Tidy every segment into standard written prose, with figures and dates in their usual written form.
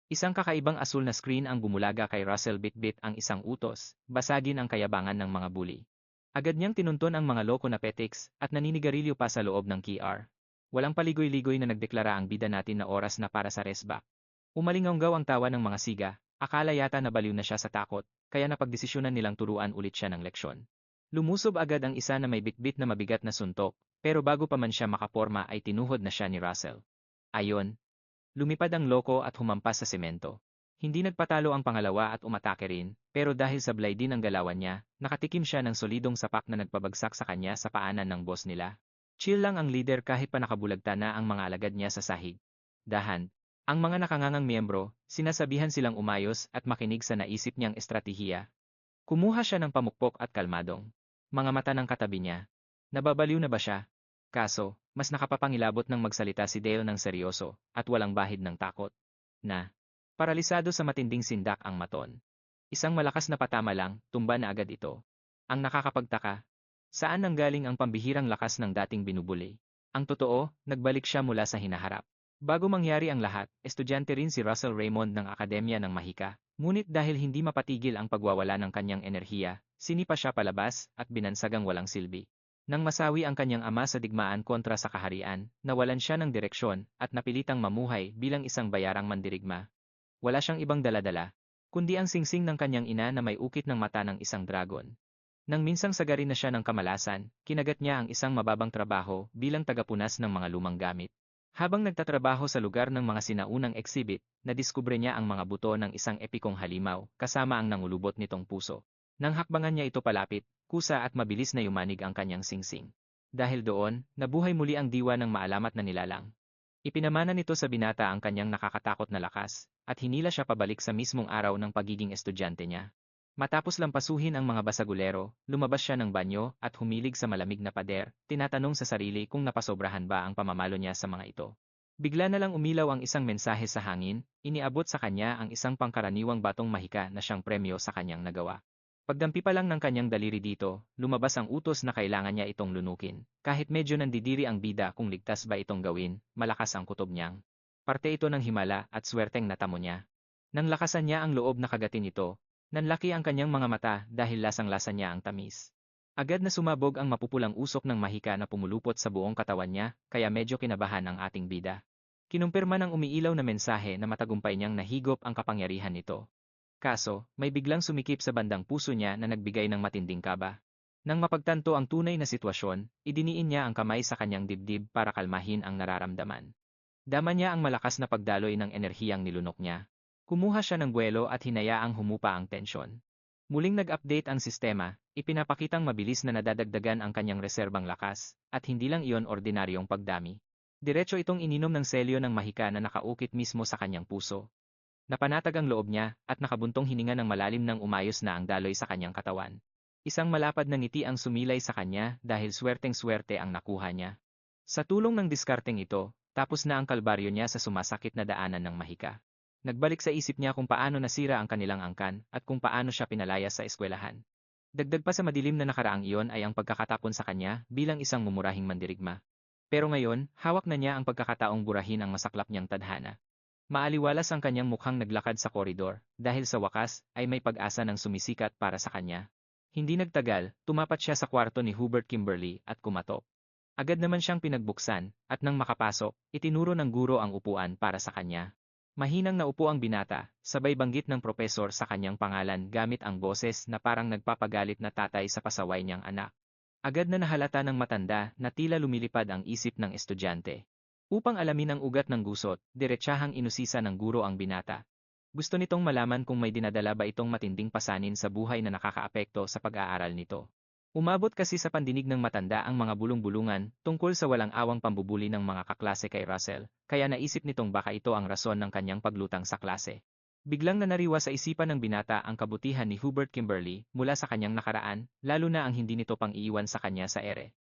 Isang kakaibang asul na screen ang bumulaga kay Russell bitbit ang isang utos, basagin ang kayabangan ng mga bully. Agad niyang tinunton ang mga loko na petiks at naninigarilyo pa sa loob ng KR. Walang paligoy-ligoy na nagdeklara ang bida natin na oras na para sa resback. Umalinganggaw ang tawa ng mga siga, akala yata nabaliw na siya sa takot, kaya napagdesisyonan nilang turuan ulit siya ng leksyon. Lumusob agad ang isa na may bitbit na mabigat na suntok, pero bago pa man siya makaporma ay tinuhod na siya ni Russell. Ayon, lumipad ang loko at humampas sa semento. Hindi nagpatalo ang pangalawa at umatake rin, pero dahil sablay din ang galawan niya, nakatikim siya ng solidong sapak na nagpabagsak sa kanya sa paanan ng boss nila. Chill lang ang leader kahit pa nakabulagta na ang mga alagad niya sa sahig. Dahan, ang mga nakangangang miyembro, sinasabihan silang umayos at makinig sa naisip niyang estratehiya. Kumuha siya ng pamukpok at kalmadong. Mga mata ng katabi niya. Nababaliw na ba siya? Kaso, mas nakapapangilabot ng magsalita si Dale ng seryoso at walang bahid ng takot. Na, paralisado sa matinding sindak ang maton. Isang malakas na patama lang, tumba na agad ito. Ang nakakapagtaka, saan nanggaling ang pambihirang lakas ng dating binubuli? Ang totoo, nagbalik siya mula sa hinaharap. Bago mangyari ang lahat, estudyante rin si Russell Raymond ng Akademya ng Mahika, ngunit dahil hindi mapatigil ang pagwawala ng kanyang enerhiya, sinipa siya palabas at binansagang walang silbi. Nang masawi ang kanyang ama sa digmaan kontra sa kaharian, nawalan siya ng direksyon at napilitang mamuhay bilang isang bayarang mandirigma. Wala siyang ibang daladala, kundi ang singsing ng kanyang ina na may ukit ng mata ng isang dragon. Nang minsang sagari na siya ng kamalasan, kinagat niya ang isang mababang trabaho bilang tagapunas ng mga lumang gamit. Habang nagtatrabaho sa lugar ng mga sinaunang exhibit, nadiskubre niya ang mga buto ng isang epikong halimaw kasama ang nangulubot nitong puso. Nang hakbangan niya ito palapit, kusa at mabilis na yumanig ang kanyang singsing. Dahil doon, nabuhay muli ang diwa ng maalamat na nilalang. Ipinamana nito sa binata ang kanyang nakakatakot na lakas, at hinila siya pabalik sa mismong araw ng pagiging estudyante niya. Matapos lampasuhin ang mga basagulero, lumabas siya ng banyo at humilig sa malamig na pader, tinatanong sa sarili kung napasobrahan ba ang pamamalo niya sa mga ito. Bigla na lang umilaw ang isang mensahe sa hangin, iniabot sa kanya ang isang pangkaraniwang batong mahika na siyang premyo sa kanyang nagawa. Pagdampi pa lang ng kanyang daliri dito, lumabas ang utos na kailangan niya itong lunukin. Kahit medyo nandidiri ang bida kung ligtas ba itong gawin, malakas ang kutob niyang. Parte ito ng himala at swerteng natamo niya. Nang lakasan niya ang loob na kagatin ito, nanlaki ang kanyang mga mata dahil lasang-lasa niya ang tamis. Agad na sumabog ang mapupulang usok ng mahika na pumulupot sa buong katawan niya, kaya medyo kinabahan ang ating bida. Kinumpirma ng umiilaw na mensahe na matagumpay niyang nahigop ang kapangyarihan nito. Kaso, may biglang sumikip sa bandang puso niya na nagbigay ng matinding kaba. Nang mapagtanto ang tunay na sitwasyon, idiniin niya ang kamay sa kanyang dibdib para kalmahin ang nararamdaman. Dama niya ang malakas na pagdaloy ng enerhiyang nilunok niya. Kumuha siya ng buwelo at hinayaang humupa ang tensyon. Muling nag-update ang sistema, ipinapakitang mabilis na nadadagdagan ang kanyang reserbang lakas, at hindi lang iyon ordinaryong pagdami. Diretso itong ininom ng selyo ng mahika na nakaukit mismo sa kanyang puso. Napanatag ang loob niya at nakabuntong hininga ng malalim nang umayos na ang daloy sa kanyang katawan. Isang malapad na ngiti ang sumilay sa kanya dahil swerteng-swerte ang nakuha niya. Sa tulong ng diskarteng ito, tapos na ang kalbaryo niya sa sumasakit na daanan ng mahika. Nagbalik sa isip niya kung paano nasira ang kanilang angkan at kung paano siya pinalaya sa eskwelahan. Dagdag pa sa madilim na nakaraang iyon ay ang pagkakatapon sa kanya bilang isang mumurahing mandirigma. Pero ngayon, hawak na niya ang pagkakataong burahin ang masaklap niyang tadhana. Maaliwalas ang kanyang mukhang naglakad sa koridor, dahil sa wakas ay may pag-asa ng sumisikat para sa kanya. Hindi nagtagal, tumapat siya sa kwarto ni Hubert Kimberly at kumatok. Agad naman siyang pinagbuksan, at nang makapasok, itinuro ng guro ang upuan para sa kanya. Mahinang naupo ang binata, sabay banggit ng propesor sa kanyang pangalan gamit ang boses na parang nagpapagalit na tatay sa pasaway niyang anak. Agad na nahalata ng matanda na tila lumilipad ang isip ng estudyante. Upang alamin ang ugat ng gusot, diretsahang inusisa ng guro ang binata. Gusto nitong malaman kung may dinadala ba itong matinding pasanin sa buhay na nakakaapekto sa pag-aaral nito. Umabot kasi sa pandinig ng matanda ang mga bulong-bulungan tungkol sa walang awang pambubuli ng mga kaklase kay Russell, kaya naisip nitong baka ito ang rason ng kanyang paglutang sa klase. Biglang nanariwa sa isipan ng binata ang kabutihan ni Hubert Kimberly mula sa kanyang nakaraan, lalo na ang hindi nito pang iiwan sa kanya sa ere.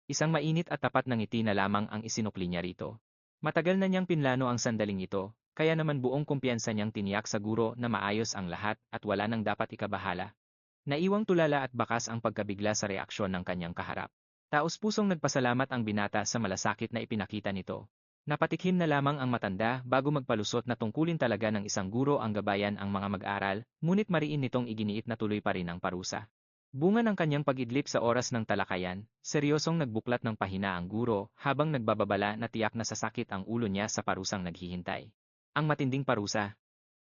Isang mainit at tapat na ngiti na lamang ang isinukli niya rito. Matagal na niyang pinlano ang sandaling ito, kaya naman buong kumpiyansa niyang tiniyak sa guro na maayos ang lahat at wala nang dapat ikabahala. Naiwang tulala at bakas ang pagkabigla sa reaksyon ng kanyang kaharap. Taos-pusong nagpasalamat ang binata sa malasakit na ipinakita nito. Napatikhim na lamang ang matanda bago magpalusot na tungkulin talaga ng isang guro ang gabayan ang mga mag-aral, ngunit mariin nitong iginiit na tuloy pa rin ang parusa. Bunga ng kanyang pag-idlip sa oras ng talakayan, seryosong nagbuklat ng pahina ang guro habang nagbababala na tiyak na sasakit ang ulo niya sa parusang naghihintay. Ang matinding parusa.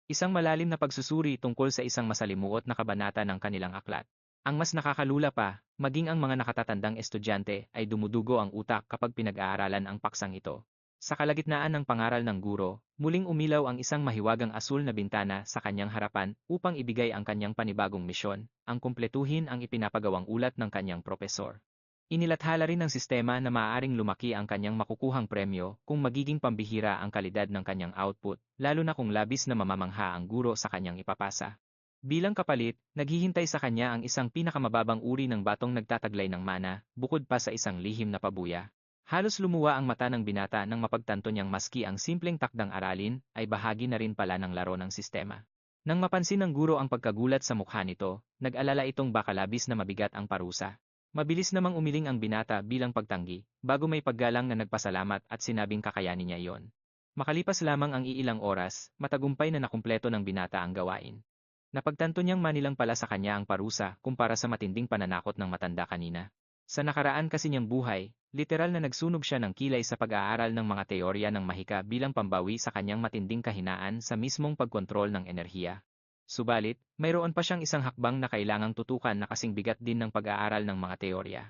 Isang malalim na pagsusuri tungkol sa isang masalimuot na kabanata ng kanilang aklat. Ang mas nakakalula pa, maging ang mga nakatatandang estudyante ay dumudugo ang utak kapag pinag-aaralan ang paksang ito. Sa kalagitnaan ng pangaral ng guro, muling umilaw ang isang mahiwagang asul na bintana sa kanyang harapan upang ibigay ang kanyang panibagong misyon, ang kumpletuhin ang ipinapagawang ulat ng kanyang propesor. Inilathala rin ng sistema na maaaring lumaki ang kanyang makukuhang premyo kung magiging pambihira ang kalidad ng kanyang output, lalo na kung labis na mamamangha ang guro sa kanyang ipapasa. Bilang kapalit, naghihintay sa kanya ang isang pinakamababang uri ng batong nagtataglay ng mana, bukod pa sa isang lihim na pabuya. Halos lumuwa ang mata ng binata nang mapagtanto niyang maski ang simpleng takdang aralin ay bahagi na rin pala ng laro ng sistema. Nang mapansin ng guro ang pagkagulat sa mukha nito, nag-alala itong baka labis na mabigat ang parusa. Mabilis namang umiling ang binata bilang pagtanggi, bago may paggalang na nagpasalamat at sinabing kakayanin niya iyon. Makalipas lamang ang iilang oras, matagumpay na nakumpleto ng binata ang gawain. Napagtanto niyang manilang pala sa kanya ang parusa kumpara sa matinding pananakot ng matanda kanina. Sa nakaraan kasi niyang buhay, literal na nagsunog siya ng kilay sa pag-aaral ng mga teorya ng mahika bilang pambawi sa kanyang matinding kahinaan sa mismong pagkontrol ng enerhiya. Subalit, mayroon pa siyang isang hakbang na kailangang tutukan na kasing bigat din ng pag-aaral ng mga teorya.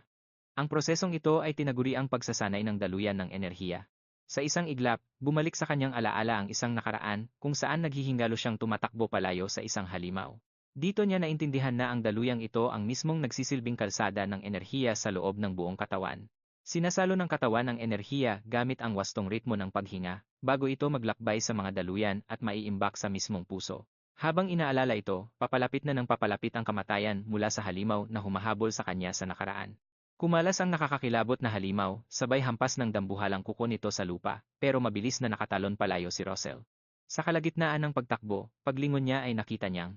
Ang prosesong ito ay tinaguriang pagsasanay ng daluyan ng enerhiya. Sa isang iglap, bumalik sa kanyang alaala ang isang nakaraan kung saan naghihingalo siyang tumatakbo palayo sa isang halimaw. Dito niya naintindihan na ang daluyang ito ang mismong nagsisilbing kalsada ng enerhiya sa loob ng buong katawan. Sinasalo ng katawan ang enerhiya gamit ang wastong ritmo ng paghinga, bago ito maglakbay sa mga daluyan at maiimbak sa mismong puso. Habang inaalala ito, papalapit na ng papalapit ang kamatayan mula sa halimaw na humahabol sa kanya sa nakaraan. Kumalas ang nakakakilabot na halimaw, sabay hampas ng dambuhalang kuko nito sa lupa, pero mabilis na nakatalon palayo si Russell. Sa kalagitnaan ng pagtakbo, paglingon niya ay nakita niyang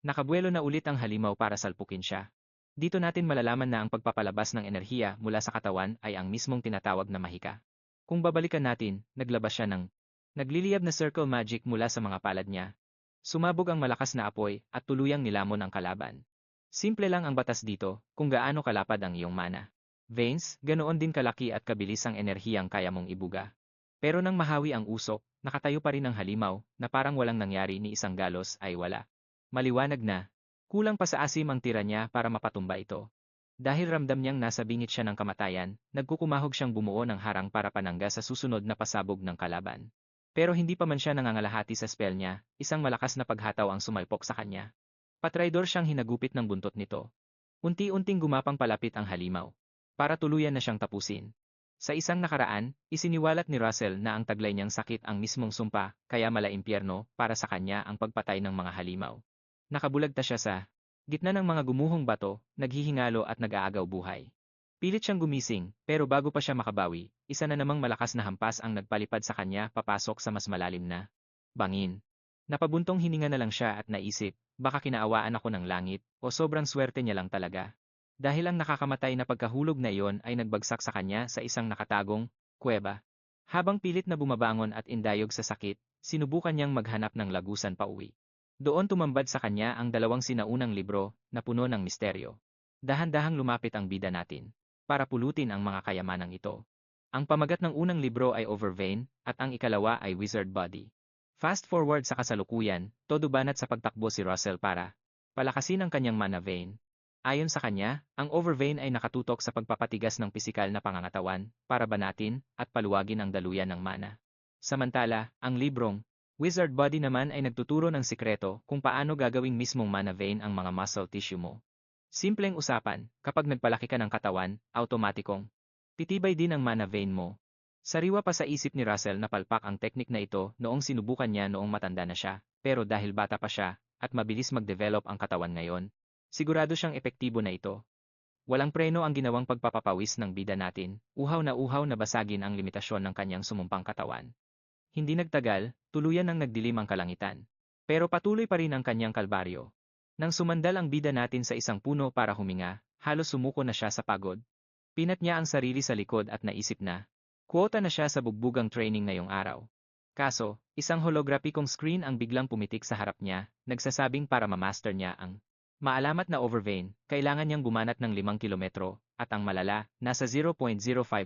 nakabuelo na ulit ang halimaw para salpukin siya. Dito natin malalaman na ang pagpapalabas ng enerhiya mula sa katawan ay ang mismong tinatawag na mahika. Kung babalikan natin, naglabas siya ng nagliliyab na circle magic mula sa mga palad niya. Sumabog ang malakas na apoy at tuluyang nilamon ang kalaban. Simple lang ang batas dito, kung gaano kalapad ang iyong mana. Veins, ganoon din kalaki at kabilis ang enerhiyang kaya mong ibuga. Pero nang mahawi ang usok, nakatayo pa rin ang halimaw, na parang walang nangyari ni isang galos ay wala. Maliwanag na, kulang pa sa asim ang tira niya para mapatumba ito. Dahil ramdam niyang nasa bingit siya ng kamatayan, nagkukumahog siyang bumuo ng harang para panangga sa susunod na pasabog ng kalaban. Pero hindi pa man siya nangangalahati sa spell niya, isang malakas na paghataw ang sumalpok sa kanya. Patraidor siyang hinagupit ng buntot nito. Unti-unting gumapang palapit ang halimaw. Para tuluyan na siyang tapusin. Sa isang nakaraan, isiniwalat ni Russell na ang taglay niyang sakit ang mismong sumpa, kaya mala-impyerno para sa kanya ang pagpatay ng mga halimaw. Nakabulagta siya sa gitna ng mga gumuhong bato, naghihingalo at nag-aagaw buhay. Pilit siyang gumising, pero bago pa siya makabawi, isa na namang malakas na hampas ang nagpalipad sa kanya papasok sa mas malalim na bangin. Napabuntong hininga na lang siya at naisip, baka kinaawaan ako ng langit, o sobrang swerte niya lang talaga. Dahil ang nakakamatay na pagkahulog na iyon ay nagbagsak sa kanya sa isang nakatagong kuweba. Habang pilit na bumabangon at indayog sa sakit, sinubukan niyang maghanap ng lagusan pauwi. Doon tumambad sa kanya ang dalawang sinaunang libro na puno ng misteryo. Dahan-dahang lumapit ang bida natin para pulutin ang mga kayamanang ito. Ang pamagat ng unang libro ay Overvain at ang ikalawa ay Wizard Body. Fast forward sa kasalukuyan, todo banat sa pagtakbo si Russell para palakasin ang kanyang mana vein. Ayon sa kanya, ang Overvain ay nakatutok sa pagpapatigas ng pisikal na pangangatawan para banatin at paluwagin ang daluyan ng mana. Samantala, ang librong Wizard Body naman ay nagtuturo ng sikreto kung paano gagawing mismong mana vein ang mga muscle tissue mo. Simpleng usapan, kapag nagpalaki ka ng katawan, automatikong titibay din ang mana vein mo. Sariwa pa sa isip ni Russell na palpak ang teknik na ito noong sinubukan niya noong matanda na siya, pero dahil bata pa siya at mabilis mag-develop ang katawan ngayon, sigurado siyang epektibo na ito. Walang preno ang ginawang pagpapapawis ng bida natin, uhaw na basagin ang limitasyon ng kanyang sumumpang katawan. Hindi nagtagal, tuluyan nang nagdilim ang kalangitan. Pero patuloy pa rin ang kanyang kalbaryo. Nang sumandal ang bida natin sa isang puno para huminga, halos sumuko na siya sa pagod. Pinat niya ang sarili sa likod at naisip na, Quota na siya sa bugbugang training ngayong araw. Kaso, isang holographicong screen ang biglang pumitik sa harap niya, nagsasabing para ma-master niya ang maalamat na overvein, kailangan niyang bumanat ng 5 kilometro, at ang malala, nasa 0.05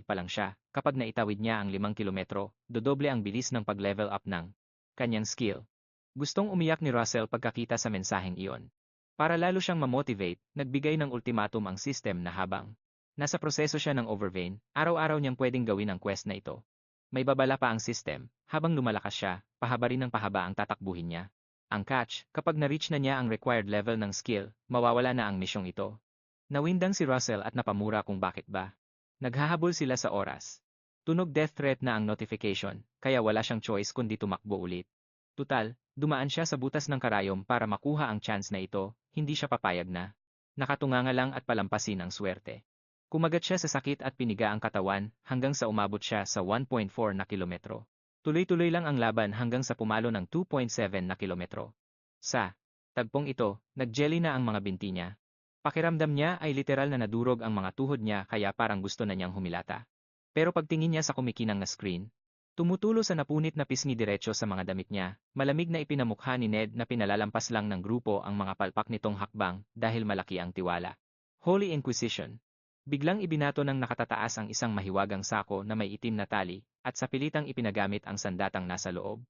pa lang siya. Kapag naitawid niya ang 5 kilometro, dodoble ang bilis ng pag-level up ng kanyang skill. Gustong umiyak ni Russell pagkakita sa mensaheng iyon. Para lalo siyang ma-motivate, nagbigay ng ultimatum ang system na habang nasa proseso siya ng overvein, araw-araw niyang pwedeng gawin ang quest na ito. May babala pa ang system, habang lumalakas siya, pahaba rin ng pahaba ang tatakbuhin niya. Ang catch, kapag na-reach na niya ang required level ng skill, mawawala na ang misyong ito. Nawindang si Russell at napamura kung bakit ba. Naghahabol sila sa oras. Tunog death threat na ang notification, kaya wala siyang choice kundi tumakbo ulit. Tutal, dumaan siya sa butas ng karayom para makuha ang chance na ito, hindi siya papayag na. Nakatunganga lang at palampasin ang swerte. Kumagat siya sa sakit at piniga ang katawan hanggang sa umabot siya sa 1.4 na kilometro. Tuloy-tuloy lang ang laban hanggang sa pumalo ng 2.7 na kilometro. Sa tagpong ito, nagjelly na ang mga binti niya. Pakiramdam niya ay literal na nadurog ang mga tuhod niya kaya parang gusto na niyang humilata. Pero pagtingin niya sa kumikinang na screen, tumutulo sa napunit na pisngi diretso sa mga damit niya, malamig na ipinamukha ni Ned na pinalalampas lang ng grupo ang mga palpak nitong hakbang dahil malaki ang tiwala. Holy Inquisition. Biglang ibinato ng nakatataas ang isang mahiwagang sako na may itim na tali, at sa pilitang ipinagamit ang sandatang nasa loob.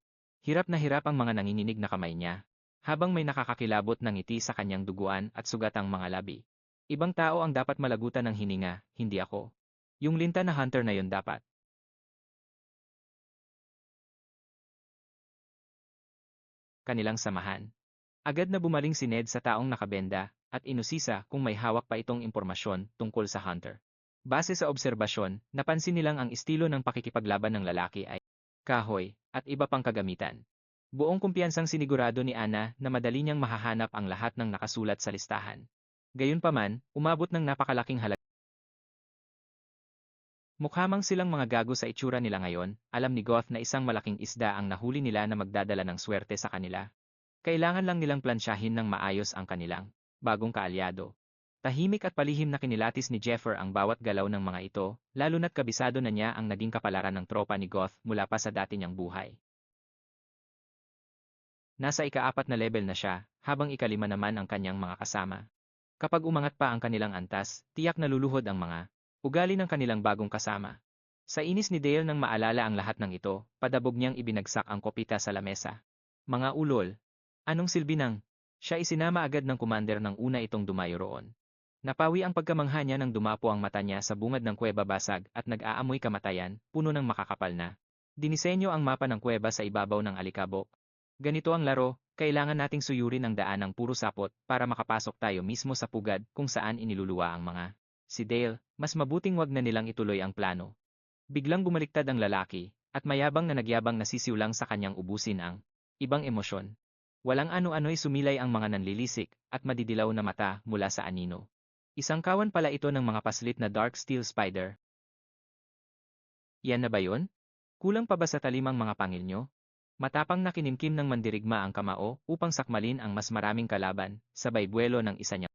Hirap na hirap ang mga nanginginig na kamay niya, habang may nakakakilabot ng ngiti sa kanyang duguan at sugatang mga labi. Ibang tao ang dapat malagutan ng hininga, hindi ako. Yung linta na hunter na yon dapat. Kanilang samahan. Agad na bumaling si Ned sa taong nakabenda, at inusisa kung may hawak pa itong impormasyon tungkol sa hunter. Base sa obserbasyon, napansin nilang ang estilo ng pakikipaglaban ng lalaki ay kahoy at iba pang kagamitan. Buong kumpiyansang sinigurado ni Anna na madali niyang mahahanap ang lahat ng nakasulat sa listahan. Gayunpaman, umabot ng napakalaking halaga. Mukhamang silang mga gago sa itsura nila ngayon, alam ni Goth na isang malaking isda ang nahuli nila na magdadala ng swerte sa kanila. Kailangan lang nilang plansyahin ng maayos ang kanilang bagong kaalyado. Tahimik at palihim na kinilatis ni Jeffer ang bawat galaw ng mga ito, lalo na't kabisado na niya ang naging kapalaran ng tropa ni Goth mula pa sa dati niyang buhay. Nasa ika-4 na level na siya, habang ika-5 naman ang kanyang mga kasama. Kapag umangat pa ang kanilang antas, tiyak na luluhod ang mga ugali ng kanilang bagong kasama. Sa inis ni Dale nang maalala ang lahat ng ito, padabog niyang ibinagsak ang kopita sa lamesa. Mga ulol. Anong silbi ng? Siya isinama agad ng commander ng una itong dumayo roon. Napawi ang pagkamangha niya nang dumapo ang mata niya sa bungad ng kuweba basag at nag-aamoy kamatayan, puno ng makakapal na. Dinisenyo ang mapa ng kuweba sa ibabaw ng alikabok. Ganito ang laro, kailangan nating suyurin ang daan ng puro sapot para makapasok tayo mismo sa pugad kung saan iniluluwa ang mga. Si Dale, mas mabuting wag na nilang ituloy ang plano. Biglang bumaliktad ang lalaki, at mayabang na nagyabang nasisiw sa kanyang ubusin ang ibang emosyon. Walang ano-ano'y sumilay ang mga nanlilisik at madidilaw na mata mula sa anino. Isang kawan pala ito ng mga paslit na dark steel spider. Yan na ba yun? Kulang pa ba sa talimang mga pangil nyo? Matapang na kinimkim ng mandirigma ang kamao upang sakmalin ang mas maraming kalaban, sabay buwelo ng isa niya.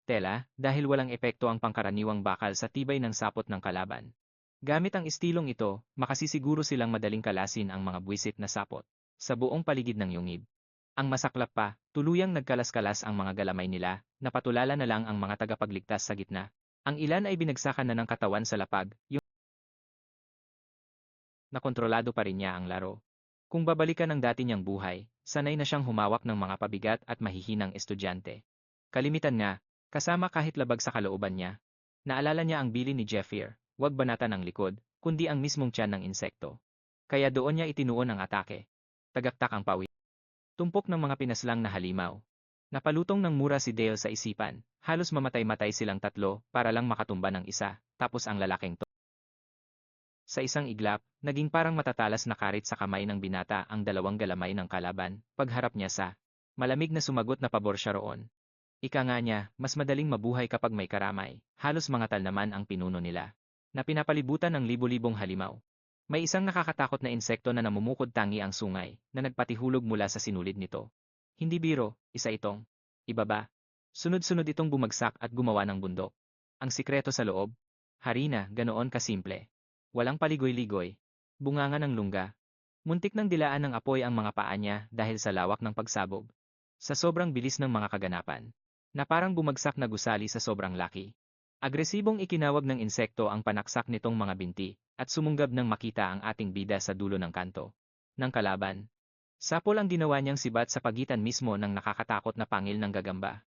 Tela, dahil walang epekto ang pangkaraniwang bakal sa tibay ng sapot ng kalaban. Gamit ang estilong ito, makasisiguro silang madaling kalasin ang mga buwisit na sapot sa buong paligid ng yungib. Ang masaklap pa, tuluyang nagkalas-kalas ang mga galamay nila, napatulala na lang ang mga tagapagligtas sa gitna. Ang ilan ay binagsakan na ng katawan sa lapag, yung nakontrolado pa rin niya ang laro. Kung babalikan ang dati niyang buhay, sanay na siyang humawak ng mga pabigat at mahihinang estudyante. Kalimitan nga, kasama kahit labag sa kalooban niya. Naalala niya ang bili ni Jeffer, huwag banatan ang likod, kundi ang mismong tiyan ng insekto. Kaya doon niya itinuon ang atake. Tagaktak ang pawi. Tumpok ng mga pinaslang na halimaw. Napalutong ng mura si Dale sa isipan, halos mamatay-matay silang tatlo para lang makatumba ng isa, tapos ang lalaking to. Sa isang iglap, naging parang matatalas na karit sa kamay ng binata ang dalawang galamay ng kalaban, pagharap niya sa malamig na sumagot na pabor siya roon. Ika nga niya, mas madaling mabuhay kapag may karamay, halos mga tal naman ang pinuno nila, na pinapalibutan ng libo-libong halimaw. May isang nakakatakot na insekto na namumukod tangi ang sungay, na nagpatihulog mula sa sinulid nito. Hindi biro, isa itong ibaba. Sunod-sunod itong bumagsak at gumawa ng bundok. Ang sikreto sa loob? Harina, ganoon kasimple. Walang paligoy-ligoy. Bunganga ng lungga. Muntik nang dilaan ng apoy ang mga paa niya dahil sa lawak ng pagsabog. Sa sobrang bilis ng mga kaganapan. Na parang bumagsak na gusali sa sobrang laki. Agresibong ikinawag ng insekto ang panaksak nitong mga binti, at sumunggab nang makita ang ating bida sa dulo ng kanto. Ng kalaban. Sapol ang ginawa niyang sibat sa pagitan mismo ng nakakatakot na pangil ng gagamba.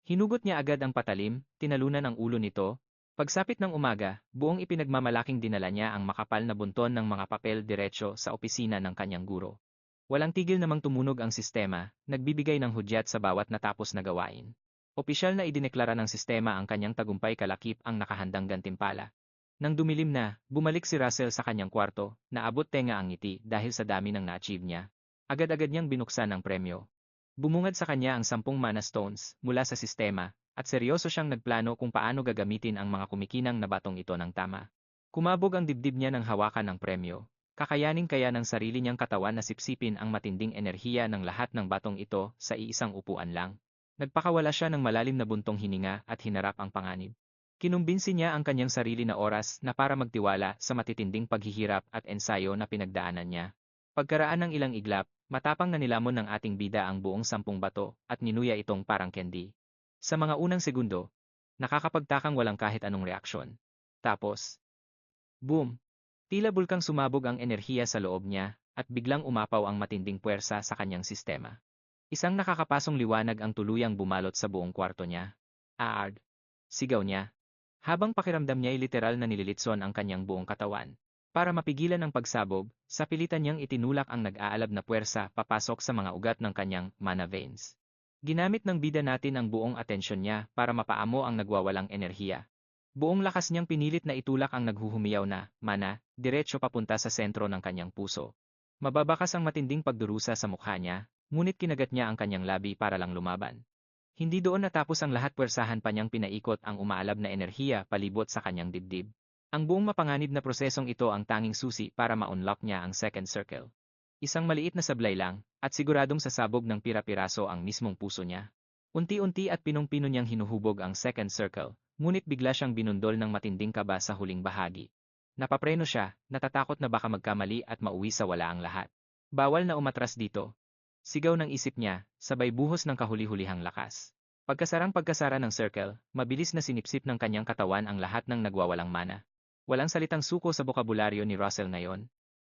Hinugot niya agad ang patalim, tinalunan ang ulo nito. Pagsapit ng umaga, buong ipinagmamalaking dinala niya ang makapal na bunton ng mga papel diretso sa opisina ng kanyang guro. Walang tigil namang tumunog ang sistema, nagbibigay ng hudyat sa bawat natapos na gawain. Opisyal na idineklara ng sistema ang kanyang tagumpay kalakip ang nakahandang gantimpala. Nang dumilim na, bumalik si Russell sa kanyang kwarto, naabot tenga ang ngiti dahil sa dami ng na-achieve niya. Agad-agad niyang binuksan ang premyo. Bumungad sa kanya ang 10 mana stones mula sa sistema, at seryoso siyang nagplano kung paano gagamitin ang mga kumikinang na batong ito ng tama. Kumabog ang dibdib niya ng hawakan ng premyo. Kakayanin kaya ng sarili niyang katawan na sipsipin ang matinding enerhiya ng lahat ng batong ito sa iisang upuan lang. Nagpakawala siya ng malalim na buntong hininga at hinarap ang panganib. Kinumbinsi niya ang kanyang sarili na oras na para magtiwala sa matitinding paghihirap at ensayo na pinagdaanan niya. Pagkaraan ng ilang iglap, matapang na nilamon ng ating bida ang buong 10 bato at ninuya itong parang candy. Sa mga unang segundo, nakakapagtakang walang kahit anong reaksyon. Tapos, boom! Tila bulkang sumabog ang enerhiya sa loob niya at biglang umapaw ang matinding puwersa sa kanyang sistema. Isang nakakapasong liwanag ang tuluyang bumalot sa buong kwarto niya. Aard! Sigaw niya. Habang pakiramdam niya ay literal na nililitson ang kanyang buong katawan. Para mapigilan ang pagsabog, sa pilitan niyang itinulak ang nag-aalab na puwersa papasok sa mga ugat ng kanyang mana veins. Ginamit ng bida natin ang buong atensyon niya para mapaamo ang nagwawalang enerhiya. Buong lakas niyang pinilit na itulak ang naghuhumiyaw na mana diretso papunta sa sentro ng kanyang puso. Mababakas ang matinding pagdurusa sa mukha niya, ngunit kinagat niya ang kanyang labi para lang lumaban. Hindi doon natapos ang lahat, puwersahan pa niyang pinaikot ang umaalab na enerhiya palibot sa kanyang dibdib. Ang buong mapanganib na prosesong ito ang tanging susi para ma-unlock niya ang second circle. Isang maliit na sablay lang, at siguradong sasabog ng pira-piraso ang mismong puso niya. Unti-unti at pinong-pino niyang hinuhubog ang second circle, ngunit bigla siyang binundol ng matinding kaba sa huling bahagi. Napapreno siya, natatakot na baka magkamali at mauwi sa wala ang lahat. Bawal na umatras dito. Sigaw ng isip niya, sabay buhos ng kahuli-hulihang lakas. Pagkasara ng circle, mabilis na sinipsip ng kanyang katawan ang lahat ng nagwawalang mana. Walang salitang suko sa bokabularyo ni Russell ngayon.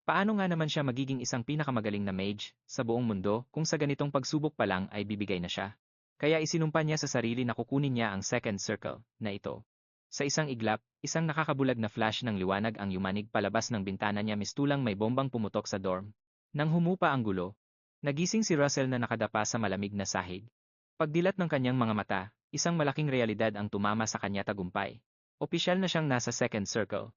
Paano nga naman siya magiging isang pinakamagaling na mage sa buong mundo kung sa ganitong pagsubok pa lang ay bibigay na siya? Kaya isinumpa niya sa sarili na kukunin niya ang second circle na ito. Sa isang iglap, isang nakakabulag na flash ng liwanag ang yumanig palabas ng bintana niya, mistulang may bombang pumutok sa dorm. Nang humupa ang gulo, nagising si Russell na nakadapa sa malamig na sahig. Pagdilat ng kanyang mga mata, isang malaking realidad ang tumama sa kanya, tagumpay. Opisyal na siyang nasa second circle.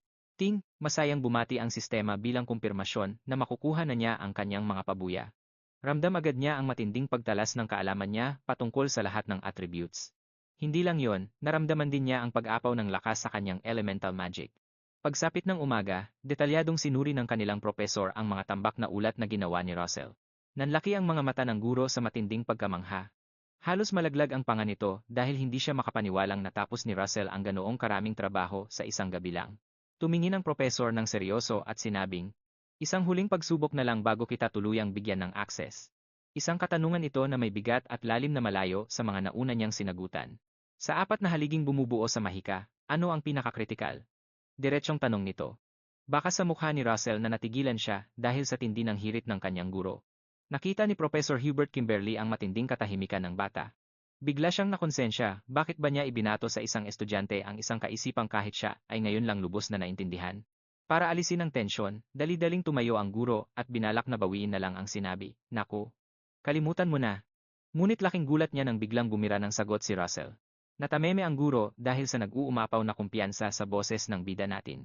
Masayang bumati ang sistema bilang kumpirmasyon na makukuha na niya ang kanyang mga pabuya. Ramdam agad niya ang matinding pagtalas ng kaalaman niya patungkol sa lahat ng attributes. Hindi lang yon, naramdaman din niya ang pag-apaw ng lakas sa kanyang elemental magic. Pagsapit ng umaga, detalyadong sinuri ng kanilang propesor ang mga tambak na ulat na ginawa ni Russell. Nanlaki ang mga mata ng guro sa matinding pagkamangha. Halos malaglag ang panga nito dahil hindi siya makapaniwalang natapos ni Russell ang ganoong karaming trabaho sa isang gabi lang. Tumingin ang propesor ng seryoso at sinabing, "Isang huling pagsubok na lang bago kita tuluyang bigyan ng access." Isang katanungan ito na may bigat at lalim na malayo sa mga nauna niyang sinagutan. Sa 4 na haliging bumubuo sa mahika, ano ang pinakakritikal? Diretsyong tanong nito. Baka sa mukha ni Russell na natigilan siya dahil sa tindi ng hirit ng kanyang guro. Nakita ni Professor Hubert Kimberly ang matinding katahimikan ng bata. Bigla siyang nakonsensya, bakit ba niya ibinato sa isang estudyante ang isang kaisipang kahit siya ay ngayon lang lubos na naintindihan? Para alisin ang tensyon, dali-daling tumayo ang guro at binalak na bawiin na lang ang sinabi, "Naku, kalimutan mo na." Ngunit laking gulat niya nang biglang bumira ng sagot si Russell. Natameme ang guro dahil sa nag-uumapaw na kumpiyansa sa boses ng bida natin.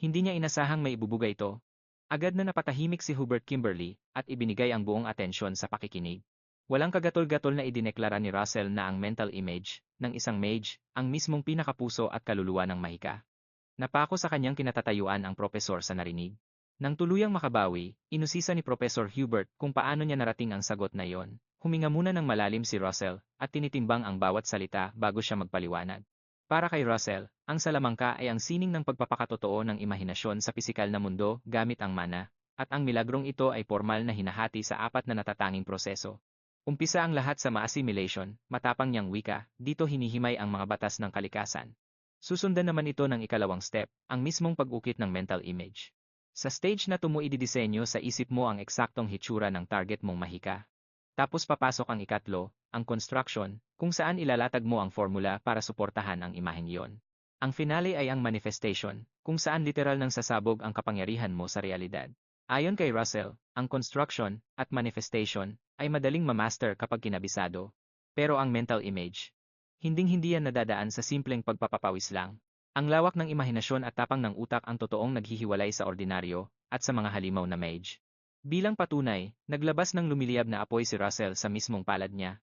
Hindi niya inasahang may ibubuga ito. Agad na napatahimik si Hubert Kimberly at ibinigay ang buong atensyon sa pakikinig. Walang kagatol-gatol na idineklara ni Russell na ang mental image ng isang mage ang mismong pinakapuso at kaluluwa ng mahika. Napako sa kanyang kinatatayuan ang propesor sa narinig. Nang tuluyang makabawi, inusisa ni Professor Hubert kung paano niya narating ang sagot na iyon. Huminga muna ng malalim si Russell at tinitimbang ang bawat salita bago siya magpaliwanag. Para kay Russell, ang salamangka ay ang sining ng pagpapakatotoo ng imahinasyon sa pisikal na mundo gamit ang mana, at ang milagrong ito ay formal na hinahati sa apat na natatanging proseso. Umpisa ang lahat sa ma-assimilation, matapang niyang wika, dito hinihimay ang mga batas ng kalikasan. Susundan naman ito ng ikalawang step, ang mismong pag-ukit ng mental image. Sa stage na ito mo ididisenyo sa isip mo ang eksaktong hitsura ng target mong mahika. Tapos papasok ang ikatlo, ang construction, kung saan ilalatag mo ang formula para suportahan ang imaheng iyon. Ang finale ay ang manifestation, kung saan literal nang sasabog ang kapangyarihan mo sa realidad. Ayon kay Russell, ang construction at manifestation ay madaling mamaster kapag kinabisado. Pero ang mental image, hinding-hindi yan nadadaan sa simpleng pagpapapawis lang. Ang lawak ng imahinasyon at tapang ng utak ang totoong naghihiwalay sa ordinaryo at sa mga halimaw na mage. Bilang patunay, naglabas ng lumiliyab na apoy si Russell sa mismong palad niya.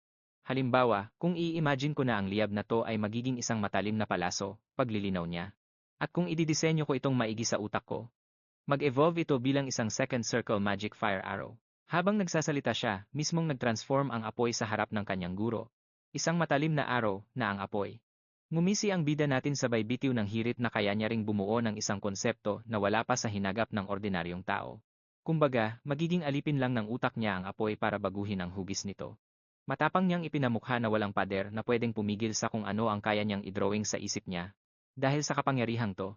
Halimbawa, kung i-imagine ko na ang liyab na to ay magiging isang matalim na palaso, paglilinaw niya. At kung ididisenyo ko itong maigi sa utak ko, mag-evolve ito bilang isang second circle magic fire arrow. Habang nagsasalita siya, mismong nag-transform ang apoy sa harap ng kanyang guro. Isang matalim na arrow na ang apoy. Ngumisi ang bida natin sabay bitiw ng hirit na kaya niya ring bumuo ng isang konsepto na wala pa sa hinagap ng ordinaryong tao. Kumbaga, magiging alipin lang ng utak niya ang apoy para baguhin ang hugis nito. Matapang niyang ipinamukha na walang pader na pwedeng pumigil sa kung ano ang kaya niyang i-drawing sa isip niya. Dahil sa kapangyarihang to,